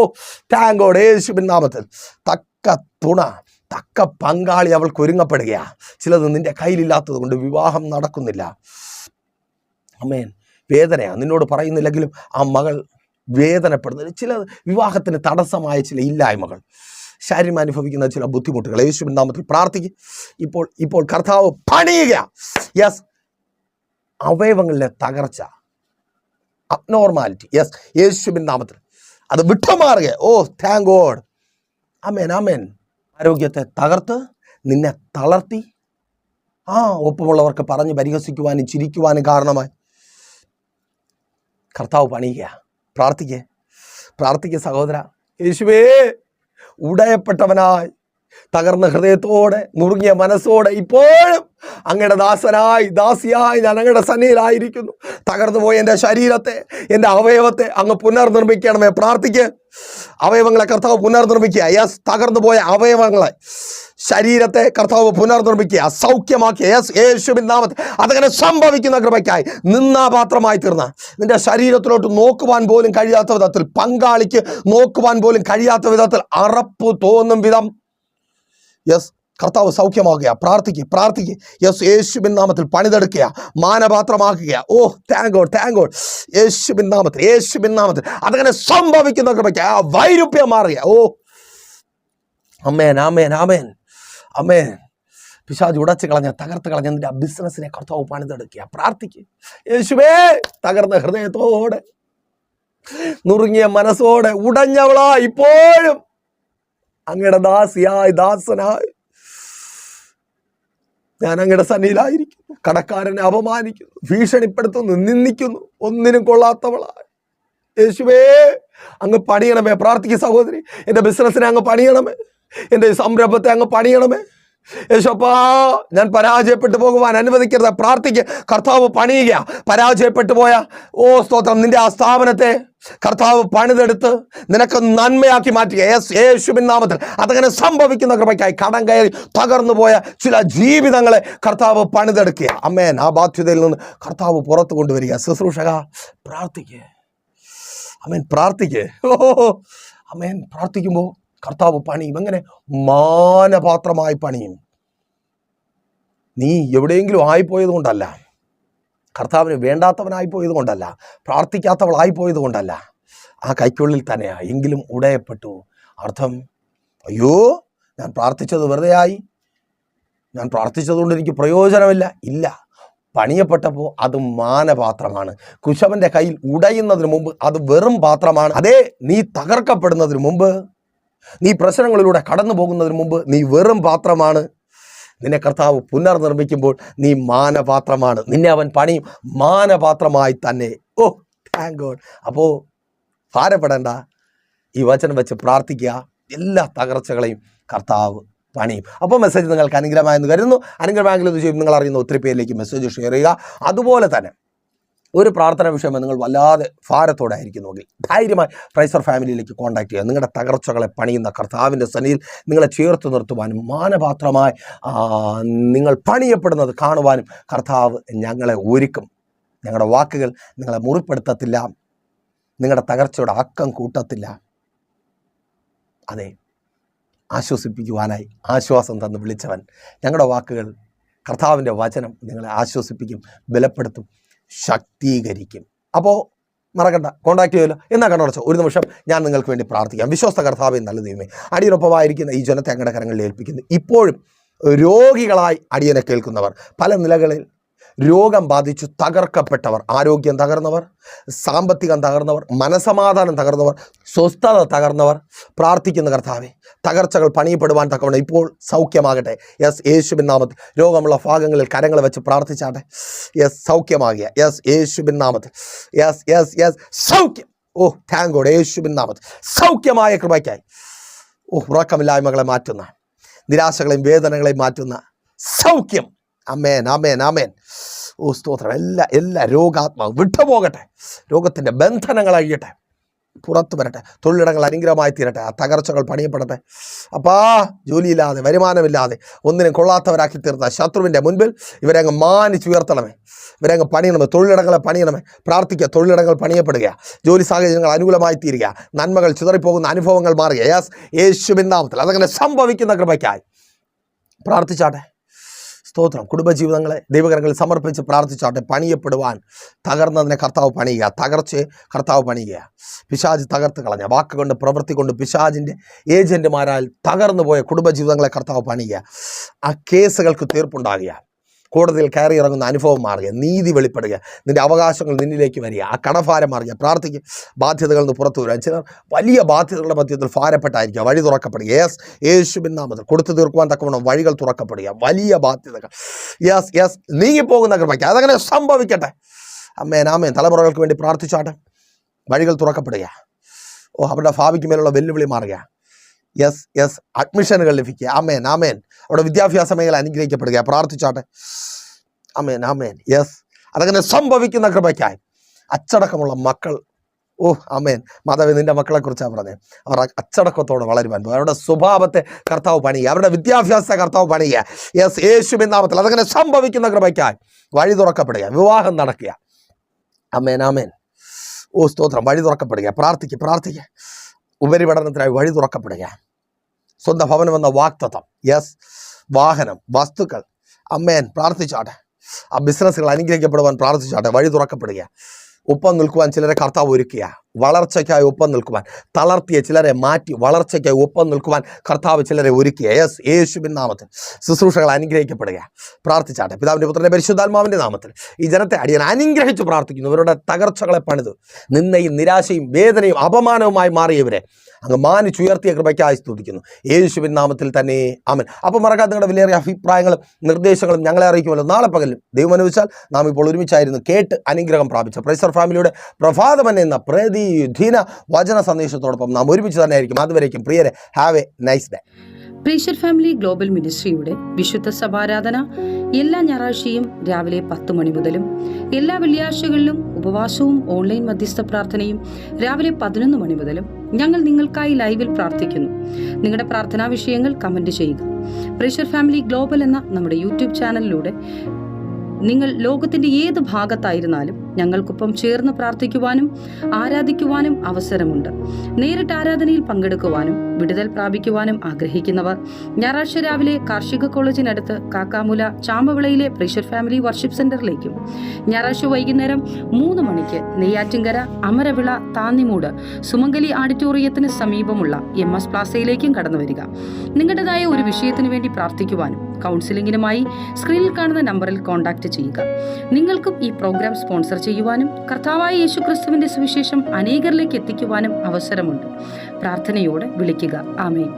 താങ്ക് ഗോഡ്, യേശുവിൻ നാമത്തിൽ തക്ക തുണ, തക്ക പങ്കാളി അവൾക്ക് ഒരുങ്ങപ്പെടുക. ചിലത് നിന്റെ കയ്യിലില്ലാത്തത് കൊണ്ട് വിവാഹം നടക്കുന്നില്ല. ആമേൻ. വേദനയാണ്, നിന്നോട് പറയുന്നില്ലെങ്കിലും ആ മകൾ വേദനപ്പെടുന്നത്. ചില വിവാഹത്തിന് തടസ്സമായ ചില ഇല്ലായ്മകൾ, ശരീരം അനുഭവിക്കുന്ന ചില ബുദ്ധിമുട്ടുകൾ യേശുവിൻ നാമത്തിൽ പ്രാർത്ഥിക്കുക. ഇപ്പോൾ കർത്താവ് പണിയുക. യെസ്, അവയവങ്ങളിലെ തകർച്ച, അബ്നോർമാലിറ്റി, യെസ്, യേശുവിൻ നാമത്തിൽ അത് വിട്ടുമാറുക. ഓ താങ്ക് ഗോഡ്. ആമേൻ, ആമേൻ. ആരോഗ്യത്തെ തകർത്ത് നിന്നെ തളർത്തി ഒപ്പമുള്ളവർക്ക് പറഞ്ഞ് പരിഹസിക്കുവാനും ചിരിക്കുവാനും കാരണമായി കർത്താവ് പണിയുക. പ്രാർത്ഥിക്കുക സഹോദര. യേശുവേ, ഉടയപ്പെട്ടവനായി, തകർന്ന ഹൃദയത്തോടെ, നുറുങ്ങിയ മനസ്സോടെ ഇപ്പോഴും അങ്ങയുടെ ദാസിയായി ഞാൻ അങ്ങയുടെ സന്നിധിയിലായിരിക്കുന്നു. തകർന്നു പോയ എൻ്റെ ശരീരത്തെ, എൻ്റെ അവയവത്തെ അങ്ങ് പുനർനിർമ്മിക്കണമേ. പ്രാർത്ഥിക്ക്. അവയവങ്ങളെ കർത്താവ് പുനർനിർമ്മിക്കുക. യെസ്, തകർന്നു പോയ അവയവങ്ങളെ, ശരീരത്തെ കർത്താവ് പുനർനിർമ്മിക്കുക, സൗഖ്യമാക്കിയ. യെസ്, യേശുവിൻ നാമത്തിൽ അതങ്ങനെ സംഭവിക്കുന്ന കൃപയ്ക്കായി. നിന്നാപാത്രമായി തീർന്ന നിന്റെ ശരീരത്തിലോട്ട് നോക്കുവാൻ പോലും കഴിയാത്ത വിധത്തിൽ, പങ്കാളിക്ക് നോക്കുവാൻ പോലും കഴിയാത്ത വിധത്തിൽ അറപ്പ് തോന്നും വിധം, യെസ്, കർത്താവ് സൗഖ്യമാക്കുക. പ്രാർത്ഥിക്കുക. യെസ്, യേശുവിൻ നാമത്തിൽ പണിതെടുക്കുക, മാനപാത്രമാക്കുക. ഓ താങ്ക് ഗോഡ്. യേശുവിൻ നാമത്തിൽ അതങ്ങനെ സംഭവിക്കുന്ന കൃപയ്ക്ക് ആ വൈരുപ്യം മാറുക. ഓ അമേൻ. പിശാച് ഉടച്ചു കളഞ്ഞ, തകർത്ത് കളഞ്ഞ നിന്റെ ബിസിനസ്സിനെ കർത്താവ് പണിതെടുക്കുക. പ്രാർത്ഥിക്കുക. യേശുവേ, തകർന്ന ഹൃദയത്തോടെ, നുറുങ്ങിയ മനസ്സോടെ, ഉടഞ്ഞവളാ ഇപ്പോഴും അങ്ങയുടെ ദാസനായി ഞാൻ അങ്ങയുടെ സന്നിധിയിലായിരിക്കുന്നു. കടക്കാരനെ അപമാനിക്കുന്നു, ഭീഷണിപ്പെടുത്തുന്നു, നിന്ദിക്കുന്നു, ഒന്നിനും കൊള്ളാത്തവളായി. യേശുവേ, അങ്ങ് പണിയണമേ. പ്രാർത്ഥിക്കുക സഹോദരി, എൻ്റെ ബിസിനസ്സിനെ അങ്ങ് പണിയണമേ, എൻ്റെ സംരംഭത്തെ അങ്ങ് പണിയണമേ. യേശുപ്പാ, ഞാൻ പരാജയപ്പെട്ടു പോകുവാൻ അനുവദിക്കരുത്. പ്രാർത്ഥിക്കുക. കർത്താവ് പണിയുക. പരാജയപ്പെട്ടു പോയ സ്തോത്രം, നിന്റെ ആ സ്ഥാപനത്തെ കർത്താവ് പണിതെടുത്ത് നിനക്ക് നന്മയാക്കി മാറ്റുക. യേശുവിൻ നാമത്തിൽ അതങ്ങനെ സംഭവിക്കുന്ന കൃപയ്ക്കായി. കടം കയറി തകർന്നു പോയ ചില ജീവിതങ്ങളെ കർത്താവ് പണിതെടുക്കുക. അമ്മേൻ, ആ ബാധ്യതയിൽ നിന്ന് കർത്താവ് പുറത്തു കൊണ്ടുവരിക. ശുശ്രൂഷക പ്രാർത്ഥിക്കുക. അമ്മേൻ, പ്രാർത്ഥിക്കുക. അമ്മേൻ, പ്രാർത്ഥിക്കുമ്പോൾ കർത്താവ് പണിയും. എങ്ങനെ? മാനപാത്രമായി പണിയും. നീ എവിടെയെങ്കിലും ആയിപ്പോയത് കൊണ്ടല്ല, കർത്താവിന് വേണ്ടാത്തവനായി പോയത് കൊണ്ടല്ല, പ്രാർത്ഥിക്കാത്തവളായി പോയത് കൊണ്ടല്ല, ആ കൈക്കുള്ളിൽ തന്നെയാ. എങ്കിലും ഉടയപ്പെട്ടു. അർത്ഥം, അയ്യോ, ഞാൻ പ്രാർത്ഥിച്ചത് വെറുതെയായി, ഞാൻ പ്രാർത്ഥിച്ചതുകൊണ്ട് എനിക്ക് പ്രയോജനമില്ല. ഇല്ല, പണിയപ്പെട്ടപ്പോൾ അത് മാനപാത്രമാണ്. കുശവൻ്റെ കയ്യിൽ ഉടയുന്നതിന് മുമ്പ് അത് വെറും പാത്രമാണ്. അതേ, നീ തകർക്കപ്പെടുന്നതിന് മുമ്പ്, നീ പ്രശ്നങ്ങളിലൂടെ കടന്നു പോകുന്നതിന് മുമ്പ് നീ വെറും പാത്രമാണ്. നിന്നെ കർത്താവ് പുനർനിർമ്മിക്കുമ്പോൾ നീ മാനപാത്രമാണ്. നിന്നെ അവൻ പണിയും മാനപാത്രമായി തന്നെ. ഓ, താങ്ക് ഗോഡ്. അപ്പോൾ ഭാരപ്പെടേണ്ട. ഈ വചനം വെച്ച് പ്രാർത്ഥിക്കുക. എല്ലാ തകർച്ചകളെയും കർത്താവ് പണിയും. അപ്പോൾ മെസ്സേജ് നിങ്ങൾക്ക് അനുഗ്രഹമായെന്ന് കരുതുന്നു. അനുഗ്രഹമായെങ്കിലും ചെയ്യും. നിങ്ങൾ അറിയുന്ന ഒത്തിരി പേരിലേക്ക് മെസ്സേജ് ഷെയർ ചെയ്യുക. അതുപോലെ തന്നെ ഒരു പ്രാർത്ഥന വിഷയം നിങ്ങൾ വല്ലാതെ ഭാരത്തോടെ ആയിരിക്കുന്നുവെങ്കിൽ ധൈര്യമായി പ്രൈസർ ഫാമിലിയിലേക്ക് കോൺടാക്ട് ചെയ്യുക. നിങ്ങളുടെ തകർച്ചകളെ പണിയുന്ന കർത്താവിൻ്റെ സന്നിധിയിൽ നിങ്ങളെ ചേർത്ത് നിർത്തുവാനും മാനപാത്രമായി നിങ്ങൾ പണിയപ്പെടുന്നത് കാണുവാനും കർത്താവ് ഞങ്ങളെ ഒരുക്കും. ഞങ്ങളുടെ വാക്കുകൾ നിങ്ങളെ മുറിപ്പെടുത്തത്തില്ല, നിങ്ങളുടെ തകർച്ചയുടെ അക്കം കൂട്ടത്തില്ല. അതെ, ആശ്വസിപ്പിക്കുവാനായി ആശ്വാസം തന്ന് വിളിച്ചവൻ. ഞങ്ങളുടെ വാക്കുകൾ, കർത്താവിൻ്റെ വചനം നിങ്ങളെ ആശ്വസിപ്പിക്കും, ബലപ്പെടുത്തും, ശക്തീകരിക്കും. അപ്പോൾ മറക്കണ്ട, കോൺടാക്ട് ചെയ്യുമല്ലോ. എന്നാൽ കണ്ണടച്ചോ, ഒരു നിമിഷം ഞാൻ നിങ്ങൾക്ക് വേണ്ടി പ്രാർത്ഥിക്കാം. വിശ്വസ്ത കർത്താവേ, നല്ല ദൈവമേ, അടിയനൊപ്പമായിരിക്കുന്ന ഈ ജനത്തെ അങ്ങയുടെ കരങ്ങളിൽ ഏൽപ്പിക്കുന്നു. ഇപ്പോഴും രോഗികളായി അടിയനെ കേൾക്കുന്നവർ, പല നിലകളിൽ രോഗം ബാധിച്ചു തകർക്കപ്പെട്ടവർ, ആരോഗ്യം തകർന്നവർ, സാമ്പത്തികം തകർന്നവർ, മനസമാധാനം തകർന്നവർ, സ്വസ്ഥത തകർന്നവർ, പ്രാർത്ഥിക്കുന്ന കർത്താവേ, തകർച്ചകൾ പണിയപ്പെടുവാൻ തക്കവണ്ണം ഇപ്പോൾ സൗഖ്യമാകട്ടെ. യേശുവിൻ നാമത്തിൽ രോഗമുള്ള ഭാഗങ്ങളിൽ കരങ്ങൾ വെച്ച് പ്രാർത്ഥിച്ചാട്ടെ. സൗഖ്യമാകിയ. യേശുവിൻ നാമത്തിൽ. സൗഖ്യം. ഓ, താങ്ക് ഗോഡ്. യേശുവിൻ നാമത്തിൽ സൗഖ്യമായ കൃപയ്ക്കായി. ഉറക്കമില്ലായ്മകളെ മാറ്റുന്ന, നിരാശകളെയും വേദനകളെയും മാറ്റുന്ന സൗഖ്യം. ആമേൻ, ആമേൻ, ആമേൻ. സ്തോത്രം. എല്ലാ രോഗാത്മാവ് വിട്ടുപോകട്ടെ. രോഗത്തിൻ്റെ ബന്ധനങ്ങൾ അഴിയട്ടെ, പുറത്തു വരട്ടെ. തൊഴിലിടങ്ങൾ അനുഗ്രഹമായി തീരട്ടെ. ആ തകർച്ചകൾ പണിയപ്പെടട്ടെ. അപ്പാ, ജോലിയില്ലാതെ, വരുമാനമില്ലാതെ, ഒന്നിനും കൊള്ളാത്തവരാക്കി തീർത്ത ശത്രുവിൻ്റെ മുൻപിൽ ഇവരെ അങ്ങ് മാനിച്ചുയർത്തണമേ. ഇവരെ അങ്ങ് പണിയണമേ. തൊഴിലിടങ്ങളെ പണിയണമേ. പ്രാർത്ഥിക്കുക. തൊഴിലിടങ്ങൾ പണിയപ്പെടുക. ജോലി സാഹചര്യങ്ങൾ അനുകൂലമായി തീരുക. നന്മകൾ ചിതറിപ്പോകുന്ന അനുഭവങ്ങൾ മാറുക. യേശുവിൻ നാമത്തിൽ അതങ്ങനെ സംഭവിക്കുന്ന കൃപയ്ക്കായി പ്രാർത്ഥിച്ചാട്ടെ. സ്തോത്രം. കുടുംബജീവിതങ്ങളെ ദൈവകരങ്ങളിൽ സമർപ്പിച്ച് പ്രാർത്ഥിച്ചാട്ടെ. പണിയപ്പെടുവാൻ തകർന്നതിനെ കർത്താവ് പണിയുക. തകർച്ചയെ കർത്താവ് പണിയുക. പിശാച് തകർത്ത് കളഞ്ഞ വാക്കുകൊണ്ട്, പ്രവൃത്തി കൊണ്ട് പിശാചിൻ്റെ ഏജൻറ്റുമാരാൽ തകർന്നു പോയ കുടുംബജീവിതങ്ങളെ കർത്താവ് പണിയുക. ആ കേസുകൾക്ക് തീർപ്പുണ്ടാകുക. കോടതിയിൽ കയറി ഇറങ്ങുന്ന അനുഭവം മാറുക. നീതി വെളിപ്പെടുക. നിൻ്റെ അവകാശങ്ങൾ നിന്നിലേക്ക് വരിക. ആ കടഭാരം മാറുക. പ്രാർത്ഥിക്കുക. ബാധ്യതകളിൽ നിന്ന് പുറത്തു വരിക. ചിലർ വലിയ ബാധ്യതകളുടെ മധ്യത്തിൽ ഭാരപ്പെട്ടായിരിക്കുക. വഴി തുറക്കപ്പെടുക. യേശുവിൻ നാമത്തിൽ കൊടുത്തു തീർക്കുവാൻ തക്കവണ്ണം വഴികൾ തുറക്കപ്പെടുക. വലിയ ബാധ്യതകൾ നീങ്ങിപ്പോകുന്ന കൃപയ്ക്ക് അതങ്ങനെ സംഭവിക്കട്ടെ. അമ്മേൻ, ആമേൻ. തലമുറകൾക്ക് വേണ്ടി പ്രാർത്ഥിച്ചാട്ടെ. വഴികൾ തുറക്കപ്പെടുക. അവരുടെ ഭാവിക്ക് മേലുള്ള വെല്ലുവിളി മാറുക. അഡ്മിഷനുകൾ ലഭിക്കുക. ആമേൻ, ആമേൻ. അവിടെ വിദ്യാഭ്യാസ മേഖല അനുഗ്രഹിക്കപ്പെടുക. പ്രാർത്ഥിച്ചാട്ടെ. ആമേൻ, ആമേൻ. അതങ്ങനെ സംഭവിക്കുന്ന കൃപയ്ക്കായി അച്ചടക്കമുള്ള മക്കൾ. ആമേൻ. മാതാവേ, നിൻ്റെ മക്കളെക്കുറിച്ചാണ് പറഞ്ഞത്. അവർ അച്ചടക്കത്തോടെ വളരുവാൻ പോകും. അവരുടെ സ്വഭാവത്തെ കർത്താവ് പണിയുക. അവരുടെ വിദ്യാഭ്യാസത്തെ കർത്താവ് പണിയുക. യേശുവിൻ നാമത്തിൽ അതങ്ങനെ സംഭവിക്കുന്ന കൃപയ്ക്കായി വഴി തുറക്കപ്പെടുക. വിവാഹം നടക്കുക. ആമേൻ, ആമേൻ. സ്തോത്രം. വഴി തുറക്കപ്പെടുക. പ്രാർത്ഥിക്കുക. ഉപരിപഠനത്തിനായി വഴി തുറക്കപ്പെടുക. സ്വന്തം ഭവനമെന്ന വാക്തത്വം. വാഹനം, വസ്തുക്കൾ. അമ്മേൻ, പ്രാർത്ഥിച്ചാട്ടെ. ആ ബിസിനസ്സുകൾ അനുഗ്രഹിക്കപ്പെടുവാൻ പ്രാർത്ഥിച്ചാട്ടെ. വഴി തുറക്കപ്പെടുക. ഒപ്പം നിൽക്കുവാൻ ചിലരെ കർത്താവ് ഒരുക്കുക. വളർച്ചയ്ക്കായി ഒപ്പം നിൽക്കുവാൻ, തളർത്തിയ ചിലരെ മാറ്റി വളർച്ചയ്ക്കായി ഒപ്പം നിൽക്കുവാൻ കർത്താവ് ചിലരെ ഒരുക്കി. യേശുവിൻ നാമത്തിൽ ശുശ്രൂഷകൾ അനുഗ്രഹിക്കപ്പെടുക. പ്രാർത്ഥിച്ചാട്ടെ. പിതാവിൻ്റെ പുത്രൻ്റെ പരിശുദ്ധാത്മാവിൻ്റെ നാമത്തിൽ ഈ ജനത്തെ അടിയൻ അനുഗ്രഹിച്ച് പ്രാർത്ഥിക്കുന്നു. ഇവരുടെ തകർച്ചകളെ പണിത് നിന്നയും നിരാശയും വേദനയും അപമാനവുമായി മാറിയവരെ അങ്ങ് മാനിച്ചുയർത്തിയ കൃപയ്ക്കായി സ്തുതിക്കുന്നു. യേശുവിൻ നാമത്തിൽ തന്നെ ആമേൻ. അപ്പോൾ മറക്കാതെ നിങ്ങളുടെ വിലയേറിയ അഭിപ്രായങ്ങളും നിർദ്ദേശങ്ങളും ഞങ്ങളെ അറിയിക്കുമല്ലോ. നാളെ പകലും ദൈവം അനുവദിച്ചാൽ നാം ഇപ്പോൾ ഒരുമിച്ചായിരുന്നു കേട്ട് അനുഗ്രഹം പ്രാപിച്ച പ്രൈസർ ഫാമിലിയുടെ പ്രഭാതമൻ എന്ന പ്രതിദിന വചന സന്ദേശത്തോടൊപ്പം നാം ഒരുമിച്ച് തന്നെ ആയിരിക്കും. അതുവരേക്കും പ്രിയരെ, ഹാവ് എ നൈസ് ഡേ. പ്രേഷർ ഫാമിലി ഗ്ലോബൽ മിനിസ്ട്രിയുടെ വിശുദ്ധ സഭാരാധന എല്ലാ ഞായറാഴ്ചയും രാവിലെ 10 മണി മുതലും എല്ലാ വെള്ളിയാഴ്ചകളിലും ഉപവാസവും ഓൺലൈൻ മധ്യസ്ഥ പ്രാർത്ഥനയും രാവിലെ 11 മണി മുതലും ഞങ്ങൾ നിങ്ങൾക്കായി ലൈവിൽ പ്രാർത്ഥിക്കുന്നു. നിങ്ങളുടെ പ്രാർത്ഥനാ വിഷയങ്ങൾ കമന്റ് ചെയ്യുക. പ്രേഷർ ഫാമിലി ഗ്ലോബൽ എന്ന നമ്മുടെ യൂട്യൂബ് ചാനലിലൂടെ നിങ്ങൾ ലോകത്തിന്റെ ഏത് ഭാഗത്തായിരുന്നാലും ഞങ്ങൾക്കൊപ്പം ചേർന്ന് പ്രാർത്ഥിക്കുവാനും ആരാധിക്കുവാനും അവസരമുണ്ട്. നേരിട്ട് ആരാധനയിൽ പങ്കെടുക്കുവാനും വിടുതൽ പ്രാപിക്കുവാനും ആഗ്രഹിക്കുന്നവർ ഞായറാഴ്ച രാവിലെ കാർഷിക കോളേജിനടുത്ത് കാക്കാമുല ചാമ്പവിളയിലെ പ്രേഷർ ഫാമിലി വർഷിപ്പ് സെന്ററിലേക്കും ഞായറാഴ്ച വൈകുന്നേരം 3 മണിക്ക് നെയ്യാറ്റിൻകര അമരവിള താന്നിമൂട് സുമംഗലി ഓഡിറ്റോറിയത്തിന് സമീപമുള്ള MS പ്ലാസയിലേക്കും കടന്നു വരിക. നിങ്ങളുടേതായ ഒരു വിഷയത്തിന് വേണ്ടി പ്രാർത്ഥിക്കുവാനും കൗൺസിലിംഗിനുമായി സ്ക്രീനിൽ കാണുന്ന നമ്പറിൽ കോൺടാക്ട് ചെയ്യുക. നിങ്ങൾക്കും ഈ പ്രോഗ്രാം സ്പോൺസർ ചെയ്യുവാനും കർത്താവായ യേശുക്രിസ്തുവിന്റെ സുവിശേഷം അനേകരിലേക്ക് എത്തിക്കുവാനും അവസരമുണ്ട്. പ്രാർത്ഥനയോടെ വിളിക്കുക. ആമേൻ.